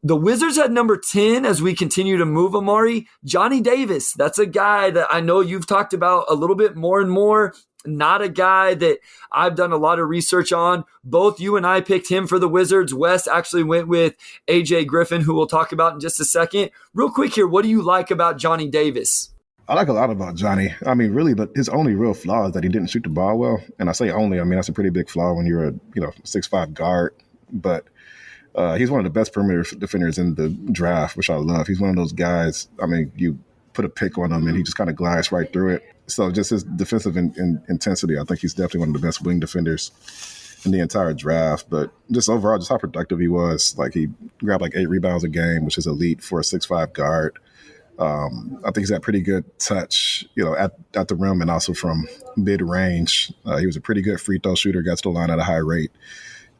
The Wizards had number 10 as we continue to move, Omari. Johnny Davis, that's a guy that I know you've talked about a little bit more and more. Not a guy that I've done a lot of research on. Both you and I picked him for the Wizards. Wes actually went with AJ Griffin, who we'll talk about in just a second. Real quick here, what do you like about Johnny Davis? I like a lot about Johnny. I mean, really, but his only real flaw is that he didn't shoot the ball well. And I say only, I mean, that's a pretty big flaw when you're a 6'5" guard. But he's one of the best perimeter defenders in the draft, which I love. He's one of those guys, I mean, you put a pick on him and he just kind of glides right through it. So just his defensive intensity, I think he's definitely one of the best wing defenders in the entire draft. But just overall, just how productive he was. Like, he grabbed like 8 rebounds a game, which is elite for a 6'5" guard. I think he's got pretty good touch, at the rim and also from mid-range. He was a pretty good free throw shooter, got to the line at a high rate.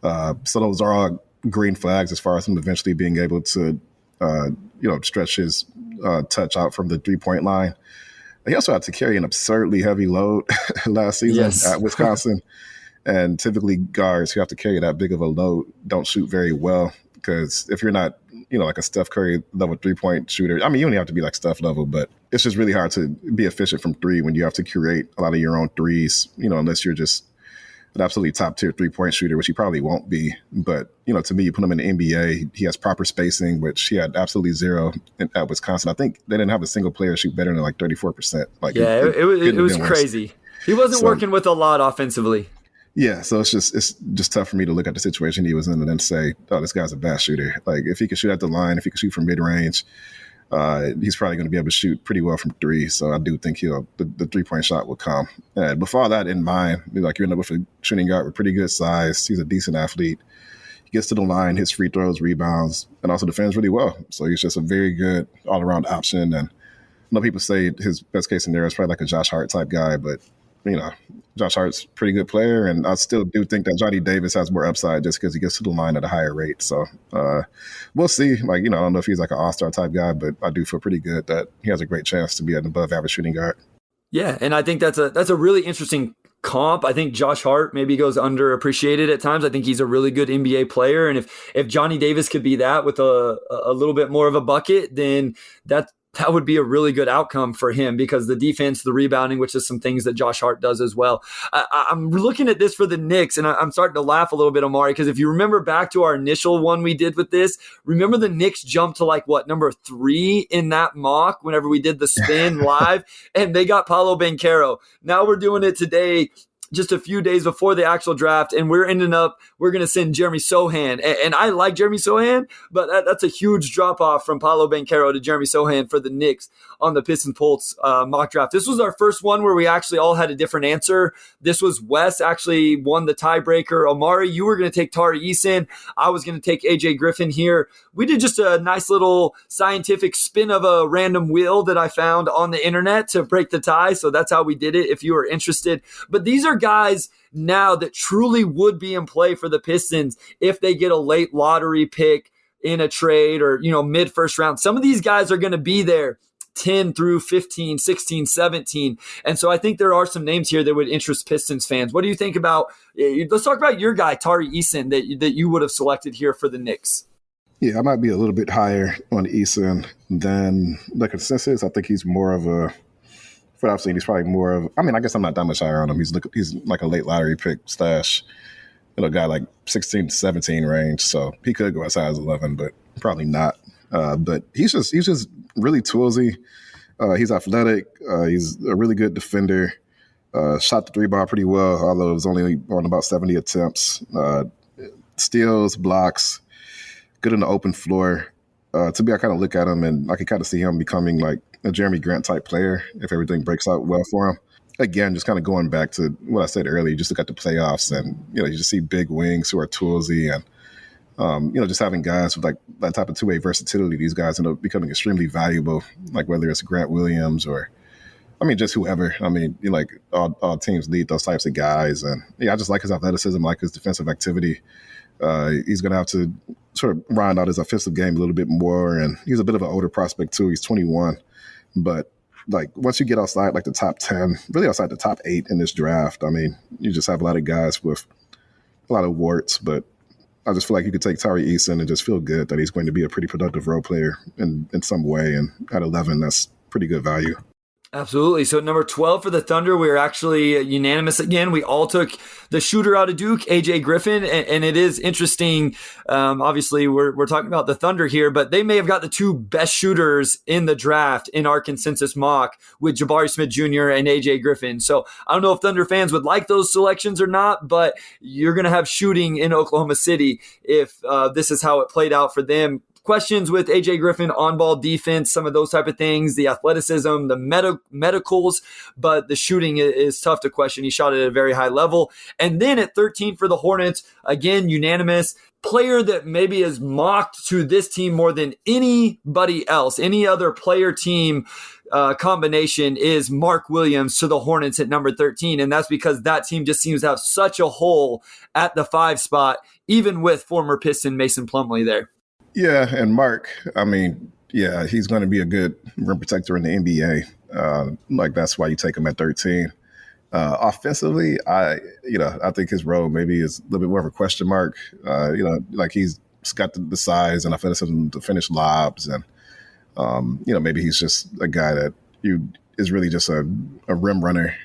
So those are all green flags as far as him eventually being able to, stretch his touch out from the 3-point line. He also had to carry an absurdly heavy load last season at Wisconsin. And typically guards who have to carry that big of a load don't shoot very well because if you're not, like a Steph Curry level 3-point shooter, I mean, you only have to be like Steph level, but it's just really hard to be efficient from 3 when you have to curate a lot of your own threes, unless you're just an absolutely top-tier 3-point shooter, which he probably won't be. But, to me, you put him in the NBA, he has proper spacing, which he had absolutely zero at Wisconsin. I think they didn't have a single player shoot better than like 34%. Like, it was crazy. He wasn't working with a lot offensively. Yeah, so it's just tough for me to look at the situation he was in and then say, oh, this guy's a bad shooter. Like, if he can shoot at the line, if he can shoot from mid-range, he's probably going to be able to shoot pretty well from 3. So I do think the 3-point shot will come. And with all that in mind, like, you're in up with a shooting guard with pretty good size. He's a decent athlete. He gets to the line, hits free throws, rebounds, and also defends really well. So he's just a very good all-around option. And I know people say his best case scenario is probably like a Josh Hart type guy, but Josh Hart's a pretty good player, and I still do think that Johnny Davis has more upside just because he gets to the line at a higher rate. So we'll see. Like, I don't know if he's like an all-star type guy, but I do feel pretty good that he has a great chance to be an above-average shooting guard. Yeah, and I think that's a really interesting comp. I think Josh Hart maybe goes underappreciated at times. I think he's a really good NBA player, and if Johnny Davis could be that with a little bit more of a bucket, then that would be a really good outcome for him because the defense, the rebounding, which is some things that Josh Hart does as well. I'm looking at this for the Knicks, and I'm starting to laugh a little bit, Omari, because if you remember back to our initial one we did with this, remember the Knicks jumped to number 3 in that mock whenever we did the spin live, and they got Paolo Banchero. Now we're doing it today, just a few days before the actual draft, and we're going to send Jeremy Sohan. And I like Jeremy Sohan, but that's a huge drop-off from Paolo Banchero to Jeremy Sohan for the Knicks on the Pistons Pulse mock draft. This was our first one where we actually all had a different answer. This was Wes actually won the tiebreaker. Omari, you were going to take Tari Eason. I was going to take AJ Griffin here. We did just a nice little scientific spin of a random wheel that I found on the internet to break the tie. So that's how we did it if you are interested. But these are guys now that truly would be in play for the Pistons if they get a late lottery pick in a trade or, mid first round. Some of these guys are going to be there 10 through 15, 16, 17. And so I think there are some names here that would interest Pistons fans. What do you think about, let's talk about your guy, Tari Eason, that you would have selected here for the Knicks. Yeah, I might be a little bit higher on Eason than the consensus. I think he's more of a, for what I've seen, he's probably more of, I guess I'm not that much higher on him. He's like a late lottery pick stash, guy like 16 to 17 range. So he could go as high as 11, but probably not. But he's just really toolsy. He's athletic. He's a really good defender. Shot the three ball pretty well, although it was only on about 70 attempts. Steals, blocks, good in the open floor. To me, I kind of look at him and I can kind of see him becoming like a Jeremy Grant type player if everything breaks out well for him. Again, just kind of going back to what I said earlier, you just look at the playoffs and, you just see big wings who are toolsy and, just having guys with like that type of two-way versatility. These guys end up becoming extremely valuable, like whether it's Grant Williams or, just whoever. Like all teams need those types of guys. And I just like his athleticism, like his defensive activity. He's going to have to sort of round out his offensive game a little bit more. And he's a bit of an older prospect too. He's 21. But like once you get outside like the top 10, really outside the top 8 in this draft, you just have a lot of guys with a lot of warts. But I just feel like you could take Tari Eason and just feel good that he's going to be a pretty productive role player in some way. And at 11, that's pretty good value. Absolutely. So at number 12 for the Thunder, we were actually unanimous again. We all took the shooter out of Duke, AJ Griffin, and it is interesting. Obviously, we're talking about the Thunder here, but they may have got the two best shooters in the draft in our consensus mock with Jabari Smith Jr. and AJ Griffin. So I don't know if Thunder fans would like those selections or not, but you're going to have shooting in Oklahoma City if this is how it played out for them. Questions with AJ Griffin, on-ball defense, some of those type of things, the athleticism, the medicals, but the shooting is tough to question. He shot at a very high level. And then at 13 for the Hornets, again, unanimous. Player that maybe is mocked to this team more than anybody else, any other player team combination is Mark Williams to the Hornets at number 13. And that's because that team just seems to have such a hole at the 5 spot, even with former Piston Mason Plumlee there. Yeah, and Mark, he's going to be a good rim protector in the NBA. That's why you take him at 13. Offensively, I think his role maybe is a little bit more of a question mark. He's got the size and athleticism to finish lobs, and maybe he's just a guy that is really just a rim runner,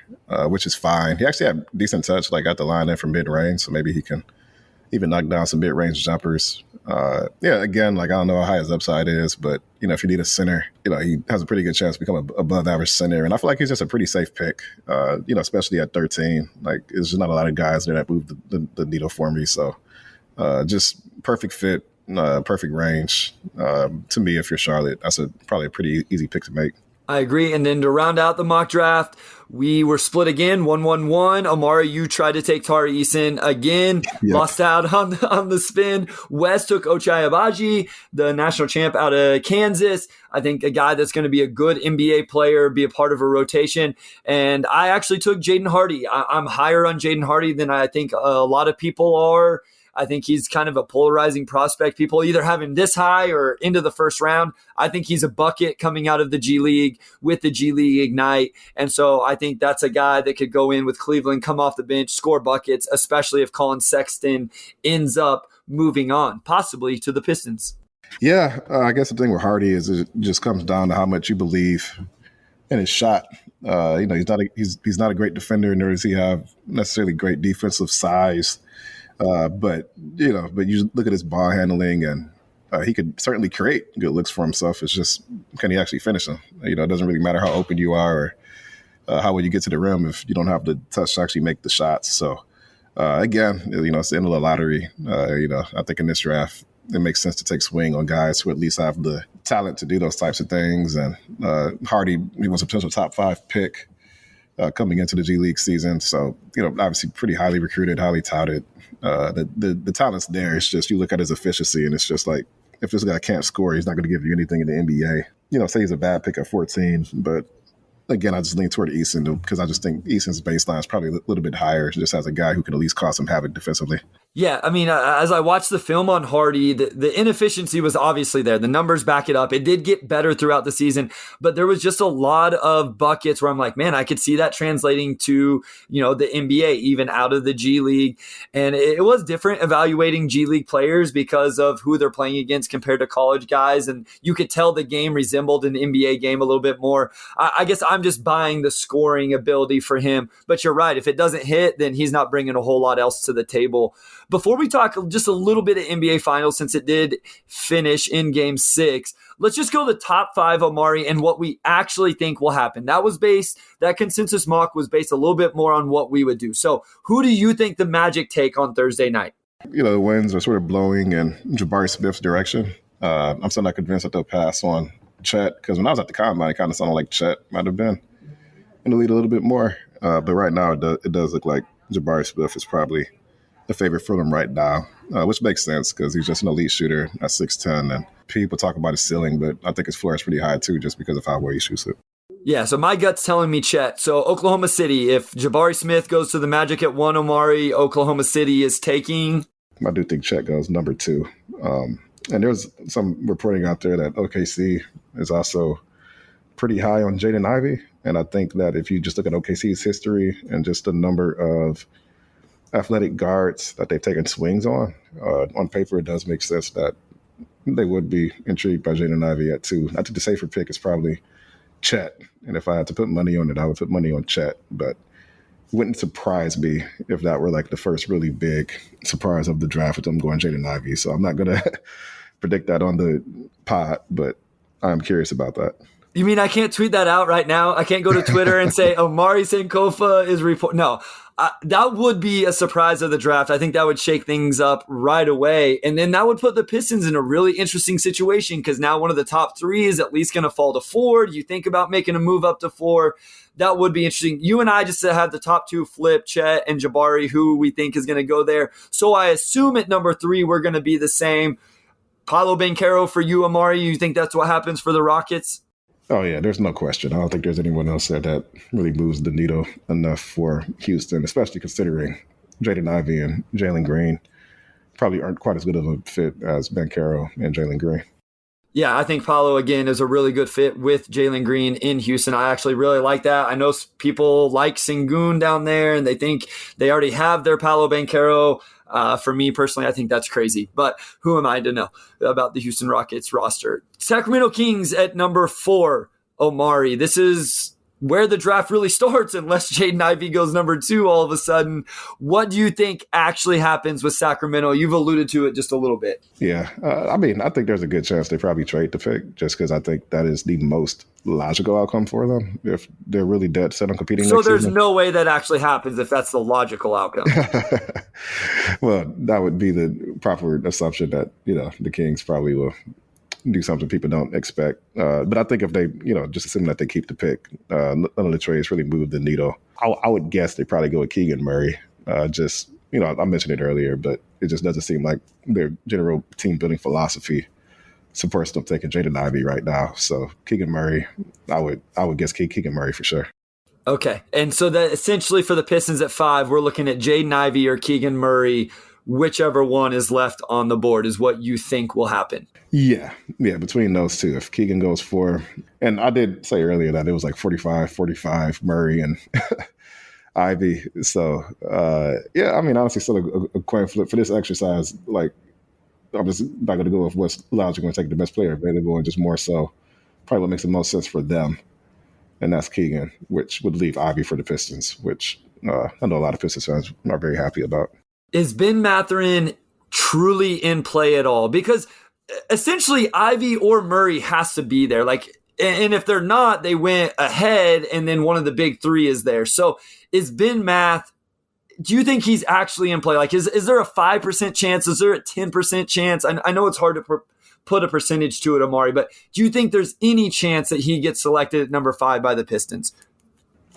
which is fine. He actually had decent touch, at the line there from mid range, so maybe he can even knock down some mid-range jumpers. Again, I don't know how high his upside is, but, if you need a center, he has a pretty good chance to become an above-average center. And I feel like he's just a pretty safe pick, especially at 13. There's just not a lot of guys there that move the needle for me. So just perfect fit, perfect range. To me, if you're Charlotte, that's probably a pretty easy pick to make. I agree. And then to round out the mock draft, we were split again, 1-1-1. Omari, you tried to take Tari Eason again, lost out on the spin. Wes took Ochai Agbaji, the national champ out of Kansas. I think a guy that's going to be a good NBA player, be a part of a rotation. And I actually took Jaden Hardy. I'm higher on Jaden Hardy than I think a lot of people are. I think he's kind of a polarizing prospect. People either have him this high or into the first round. I think he's a bucket coming out of the G League with the G League Ignite. And so I think that's a guy that could go in with Cleveland, come off the bench, score buckets, especially if Colin Sexton ends up moving on, possibly to the Pistons. Yeah, I guess the thing with Hardy is it just comes down to how much you believe in his shot. He's not a great defender, nor does he have necessarily great defensive size. But you look at his ball handling, and he could certainly create good looks for himself. It's just, can he actually finish them? It doesn't really matter how open you are or how well you get to the rim if you don't have the touch to actually make the shots. So again, it's the end of the lottery. I think in this draft, it makes sense to take swing on guys who at least have the talent to do those types of things. And Hardy, he was a potential top 5 pick coming into the G League season. So, obviously pretty highly recruited, highly touted. The talent's there. It's just you look at his efficiency, and it's just like, if this guy can't score, he's not going to give you anything in the NBA. Say he's a bad pick at 14, but again, I just lean toward Eason because I just think Eason's baseline is probably a little bit higher, just as a guy who can at least cause some havoc defensively. Yeah, as I watched the film on Hardy, the inefficiency was obviously there. The numbers back it up. It did get better throughout the season, but there was just a lot of buckets where I'm like, man, I could see that translating to, the NBA, even out of the G League. And it was different evaluating G League players because of who they're playing against compared to college guys. And you could tell the game resembled an NBA game a little bit more. I guess I'm just buying the scoring ability for him. But you're right. If it doesn't hit, then he's not bringing a whole lot else to the table. before we talk just a little bit of NBA Finals, since it did finish in Game 6, let's just go to the top 5, Omari, and what we actually think will happen. That consensus mock was based a little bit more on what we would do. So who do you think the Magic take on Thursday night? The winds are sort of blowing in Jabari Smith's direction. I'm still not convinced that they'll pass on Chet, because when I was at the Combine, it kind of sounded like Chet might have been in the lead a little bit more. But right now, it does look like Jabari Smith is probably the favorite for them right now, which makes sense because he's just an elite shooter at 6'10", and people talk about his ceiling, but I think his floor is pretty high too, just because of how well he shoots it. Yeah, so my gut's telling me Chet. So Oklahoma City, if Jabari Smith goes to the Magic at 1, Omari, Oklahoma City is taking? I do think Chet goes number 2. And there's some reporting out there that OKC is also pretty high on Jaden Ivey. And I think that if you just look at OKC's history and just the number of athletic guards that they've taken swings on paper, it does make sense that they would be intrigued by Jaden Ivey at 2. I think the safer pick is probably Chet. And if I had to put money on it, I would put money on Chet. But it wouldn't surprise me if that were like the first really big surprise of the draft with them going Jaden Ivey. So I'm not going to predict that on the pod, but I'm curious about that. You mean I can't tweet that out right now? I can't go to Twitter and say Omari Sankofa is report. No, that would be a surprise of the draft. I think that would shake things up right away. And then that would put the Pistons in a really interesting situation, because now one of the top 3 is at least going to fall to 4. You think about making a move up to 4. That would be interesting. You and I just have the top 2 flip, Chet and Jabari, who we think is going to go there. So I assume at number 3, we're going to be the same. Paolo Banchero for you, Omari. You think that's what happens for the Rockets? Oh, yeah, there's no question. I don't think there's anyone else there that really moves the needle enough for Houston, especially considering Jaden Ivey and Jalen Green probably aren't quite as good of a fit as Banchero and Jalen Green. Yeah, I think Paolo, again, is a really good fit with Jalen Green in Houston. I actually really like that. I know people like Sengun down there, and they think they already have their Paolo Banchero. For me personally, I think that's crazy. But who am I to know about the Houston Rockets roster? Sacramento Kings at number 4, Omari. This is where the draft really starts, unless Jaden Ivey goes number 2 all of a sudden. What do you think actually happens with Sacramento? You've alluded to it just a little bit. Yeah, I think there's a good chance they probably trade the pick, just because I think that is the most logical outcome for them if they're really dead set on competing so next there's season. No way that actually happens if that's the logical outcome. Well, that would be the proper assumption that, the Kings probably will do something people don't expect. But I think if they, just assume that they keep the pick, none of the trades really move the needle. I would guess they probably go with Keegan Murray. I mentioned it earlier, but it just doesn't seem like their general team building philosophy supports them taking Jaden Ivey right now. So Keegan Murray, I would guess Keegan Murray for sure. Okay. And so that essentially for the Pistons at 5, we're looking at Jaden Ivey or Keegan Murray. Whichever one is left on the board is what you think will happen. Yeah, between those two. If Keegan goes 4, and I did say earlier that it was like 45, Murray and Ivy. So, honestly, still a coin flip for this exercise. Like, I'm just not going to go with what's logically going to take the best player available, and just more so probably what makes the most sense for them. And that's Keegan, which would leave Ivy for the Pistons, which I know a lot of Pistons fans are very happy about. Is Ben Mathurin truly in play at all? Because essentially Ivy or Murray has to be there. And if they're not, they went ahead and then one of the big 3 is there. So is Ben Math, do you think he's actually in play? Is there a 5% chance? Is there a 10% chance? I know it's hard to put a percentage to it, Omari, but do you think there's any chance that he gets selected at number 5 by the Pistons?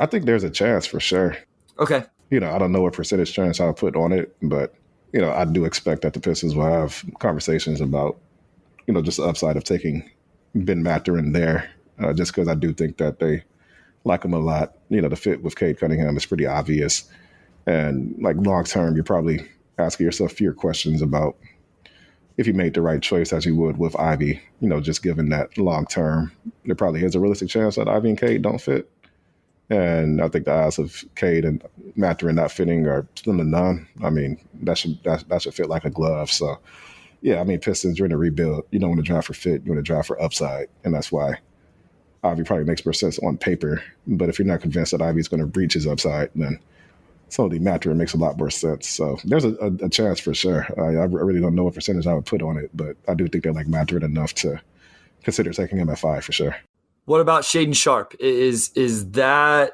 I think there's a chance for sure. Okay. I don't know what percentage chance I'll put on it, but, I do expect that the Pistons will have conversations about, just the upside of taking Ben Mathurin there, just because I do think that they like him a lot. The fit with Cade Cunningham is pretty obvious. And, long term, you're probably asking yourself fewer questions about if you made the right choice as you would with Ivy, just given that long term, there probably is a realistic chance that Ivy and Cade don't fit. And I think the odds of Cade and Mathurin not fitting are slim to none. I mean, that should fit like a glove. So, yeah, Pistons, you're in a rebuild. You don't want to draft for fit. You want to draft for upside. And that's why Ivy probably makes more sense on paper. But if you're not convinced that Ivy's going to breach his upside, then some of the Mathurin makes a lot more sense. So there's a chance for sure. I really don't know what percentage I would put on it, but I do think they like Mathurin enough to consider taking him at 5 for sure. What about Shaden Sharp? Is that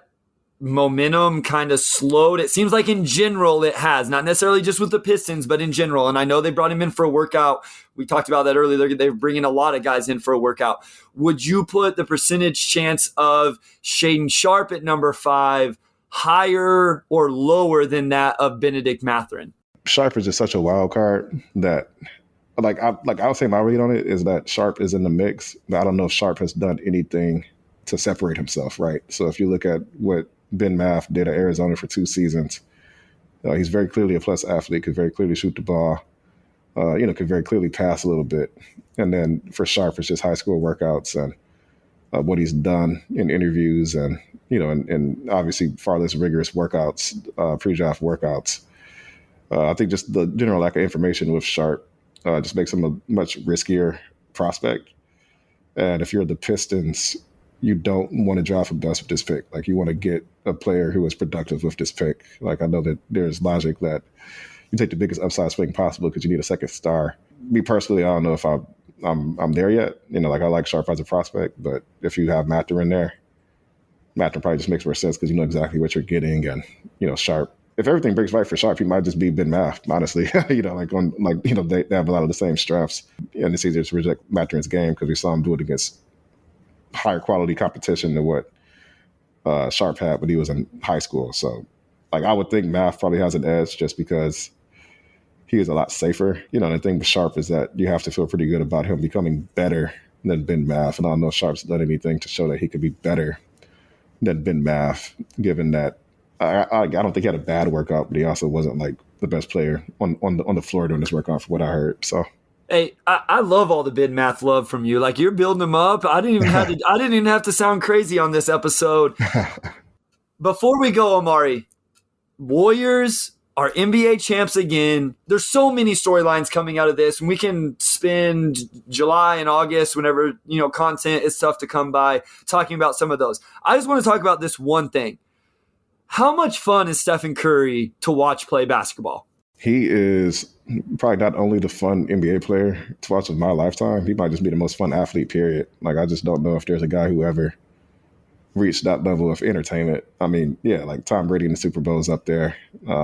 momentum kind of slowed? It seems like in general it has, not necessarily just with the Pistons, but in general. And I know they brought him in for a workout. We talked about that earlier. They're bringing a lot of guys in for a workout. Would you put the percentage chance of Shaden Sharp at number 5 higher or lower than that of Benedict Mathurin? Sharp is just such a wild card that I would say my read on it is that Sharp is in the mix, but I don't know if Sharp has done anything to separate himself, right? So if you look at what Ben Math did at Arizona for 2 seasons, he's very clearly a plus athlete, could very clearly shoot the ball, could very clearly pass a little bit. And then for Sharp, it's just high school workouts and what he's done in interviews and obviously far less rigorous workouts, pre-draft workouts. I think just the general lack of information with Sharp just makes him a much riskier prospect. And if you're the Pistons, you don't want to draft a bust with this pick. Like, you want to get a player who is productive with this pick. Like, I know that there's logic that you take the biggest upside swing possible because you need a second star. Me personally, I don't know if I'm there yet. I like Sharp as a prospect, but if you have Mathurin there, Mathurin probably just makes more sense because you know exactly what you're getting. And, Sharp, if everything breaks right for Sharp, he might just be Ben Math, honestly. They have a lot of the same strengths. And it's easier to reject Mathurin's game because we saw him do it against higher quality competition than what Sharp had when he was in high school. So, I would think Math probably has an edge just because he is a lot safer. The thing with Sharp is that you have to feel pretty good about him becoming better than Ben Math. And I don't know if Sharp's done anything to show that he could be better than Ben Math, given that I don't think he had a bad workout, but he also wasn't like the best player on the floor during this workout, from what I heard. So, hey, I love all the Ben Math love from you. Like, you're building them up. I didn't even have to sound crazy on this episode. Before we go, Omari, Warriors are NBA champs again. There's so many storylines coming out of this, and we can spend July and August, whenever content is tough to come by, talking about some of those. I just want to talk about this one thing. How much fun is Stephen Curry to watch play basketball? He is probably not only the fun NBA player to watch in my lifetime, he might just be the most fun athlete, period. Like, I just don't know if there's a guy who ever reached that level of entertainment. I mean, yeah, like Tom Brady in the Super Bowl is up there. There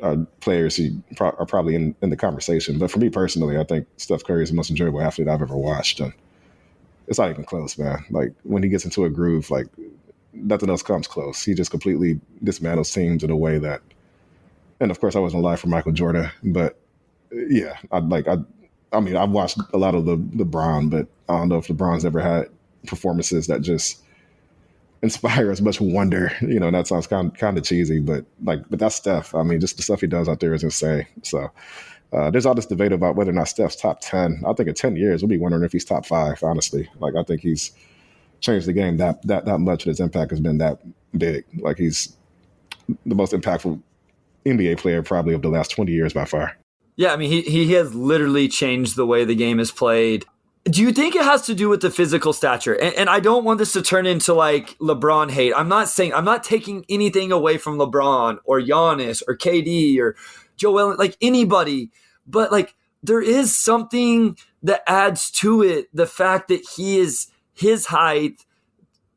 are players who are probably in the conversation. But for me personally, I think Steph Curry is the most enjoyable athlete I've ever watched. And it's not even close, man. Like, when he gets into a groove, like, nothing else comes close. He just completely dismantles teams in a way that, and of course I wasn't alive for Michael Jordan, but yeah, I've watched a lot of the LeBron, but I don't know if LeBron's ever had performances that just inspire as much wonder. And that sounds kind of cheesy, but that's Steph. I mean, just the stuff he does out there is insane. So there's all this debate about whether or not Steph's top 10. I think in 10 years we'll be wondering if he's top 5, honestly. Like, I think he's changed the game that much, and his impact has been that big. Like, he's the most impactful NBA player probably of the last 20 years by far. Yeah, I mean, he has literally changed the way the game is played. Do you think it has to do with the physical stature? And I don't want this to turn into like LeBron hate. I'm not taking anything away from LeBron or Giannis or KD or Joel, like anybody, but like, there is something that adds to it. The fact that he is his height,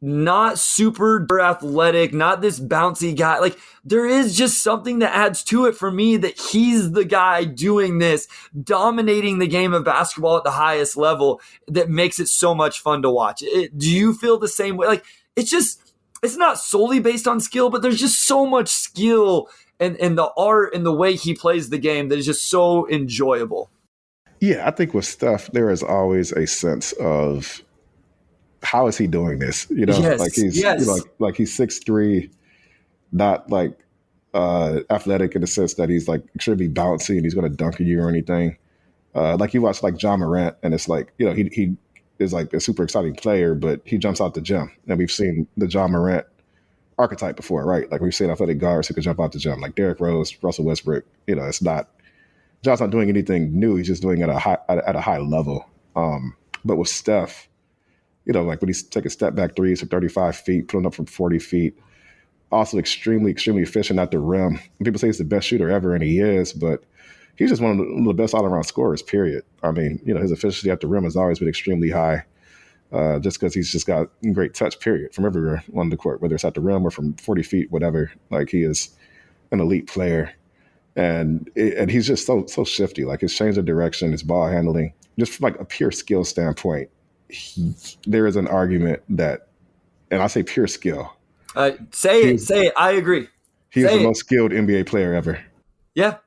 not super athletic, not this bouncy guy. Like, there is just something that adds to it for me that he's the guy doing this, dominating the game of basketball at the highest level, that makes it so much fun to watch. Do you feel the same way? Like, it's not solely based on skill, but there's just so much skill and the art and the way he plays the game that is just so enjoyable. Yeah, I think with Steph, there is always a sense of, how is he doing this? Yes, like he's like he's 6'3", not like athletic in the sense that he's like extremely bouncy and he's going to dunk at you or anything. Like, you watch like Ja Morant, and it's like, he is like a super exciting player, but he jumps out the gym, and we've seen the Ja Morant archetype before, right? Like, we've seen athletic guards who can jump out the gym, like Derrick Rose, Russell Westbrook. It's not, Ja's not doing anything new. He's just doing it at a high level. But with Steph, like when he's taking step back threes from 35 feet, pulling up from 40 feet, also extremely, extremely efficient at the rim. People say he's the best shooter ever, and he is, but he's just one of the best all-around scorers, period. I mean, his efficiency at the rim has always been extremely high, just because he's just got great touch, period, from everywhere on the court, whether it's at the rim or from 40 feet, whatever. Like, he is an elite player. And he's just so shifty. Like, his change of direction, his ball handling, just from like a pure skill standpoint, there is an argument that, and I say pure skill. Say it. I agree. He's the most skilled NBA player ever. Yeah.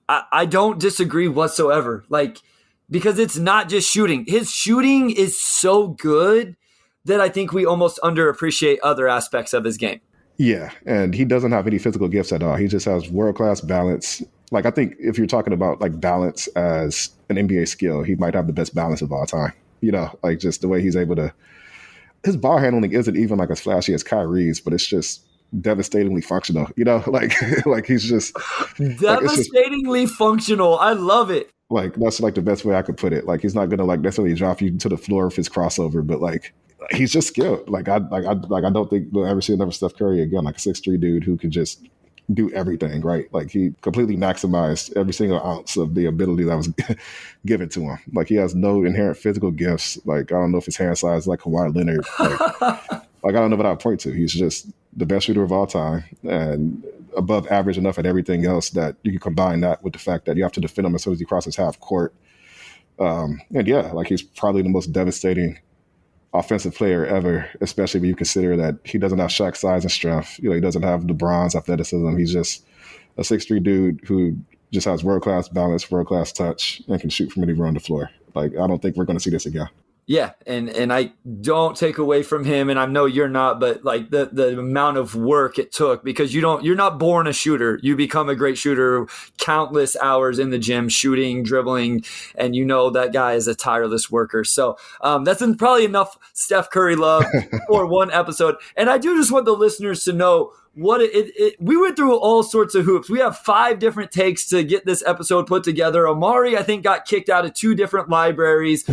I don't disagree whatsoever. Like, because it's not just shooting. His shooting is so good that I think we almost underappreciate other aspects of his game. Yeah, and he doesn't have any physical gifts at all. He just has world-class balance. Like, I think if you're talking about like balance as an NBA skill, he might have the best balance of all time. Like, just the way he's able to, his ball handling isn't even like as flashy as Kyrie's, but it's just devastatingly functional. Like he's just devastatingly functional. I love it. Like, that's like the best way I could put it. Like, he's not gonna like necessarily drop you to the floor with his crossover, but like, he's just skilled. I don't think we'll ever see another Steph Curry again, like a 6'3" dude who can just do everything, right? Like, he completely maximized every single ounce of the ability that was given to him. Like, he has no inherent physical gifts. Like, I don't know if his hand size is like Kawhi Leonard. Like, I don't know what I'd point to. He's just the best shooter of all time and above average enough at everything else that you can combine that with the fact that you have to defend him as soon as he crosses half court. And yeah, like, he's probably the most devastating offensive player ever, especially when you consider that he doesn't have Shaq's size and strength. He doesn't have LeBron's athleticism. He's just a 6'3" dude who just has world-class balance, world-class touch, and can shoot from anywhere on the floor. Like, I don't think we're going to see this again. Yeah, and I don't take away from him, and I know you're not, but like the amount of work it took, because you're not born a shooter. You become a great shooter, countless hours in the gym, shooting, dribbling, and that guy is a tireless worker. So that's probably enough Steph Curry love for one episode. And I do just want the listeners to know what we went through all sorts of hoops. We have 5 different takes to get this episode put together. Omari, I think, got kicked out of 2 different libraries.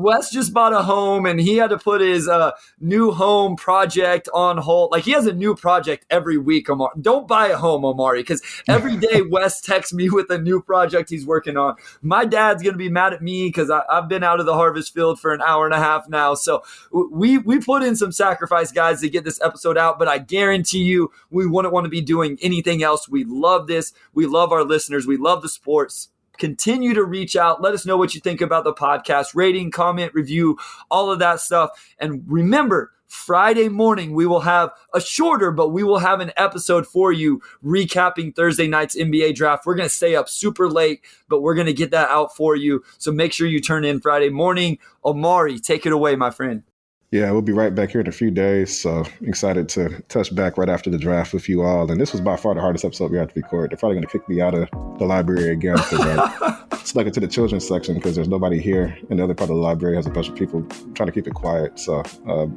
Wes just bought a home, and he had to put his new home project on hold. Like, he has a new project every week, Omari. Don't buy a home, Omari, because every day Wes texts me with a new project he's working on. My dad's going to be mad at me because I've been out of the harvest field for an hour and a half now. So we put in some sacrifice, guys, to get this episode out, but I guarantee you we wouldn't want to be doing anything else. We love this. We love our listeners. We love the sports. Continue to reach out. Let us know what you think about the podcast. Rating, comment, review, all of that stuff. And remember, Friday morning, we will have a shorter, but we will have an episode for you recapping Thursday night's NBA draft. We're going to stay up super late, but we're going to get that out for you. So make sure you turn in Friday morning. Omari, take it away, my friend. Yeah, we'll be right back here in a few days. So excited to touch back right after the draft with you all. And this was by far the hardest episode we had to record. They're probably going to kick me out of the library again because I snuck into the children's section because there's nobody here. And the other part of the library has a bunch of people trying to keep it quiet. So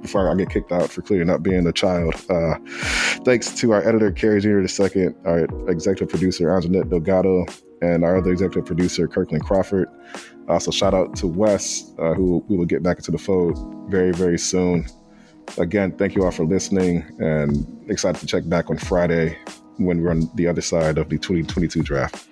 before I get kicked out for clearly not being a child, thanks to our editor, Carrie Jr. II, our executive producer, Anjanette Delgado, and our other executive producer, Kirkland Crawford. Also, shout out to Wes, who we will get back into the fold very, very soon. Again, thank you all for listening, and excited to check back on Friday when we're on the other side of the 2022 draft.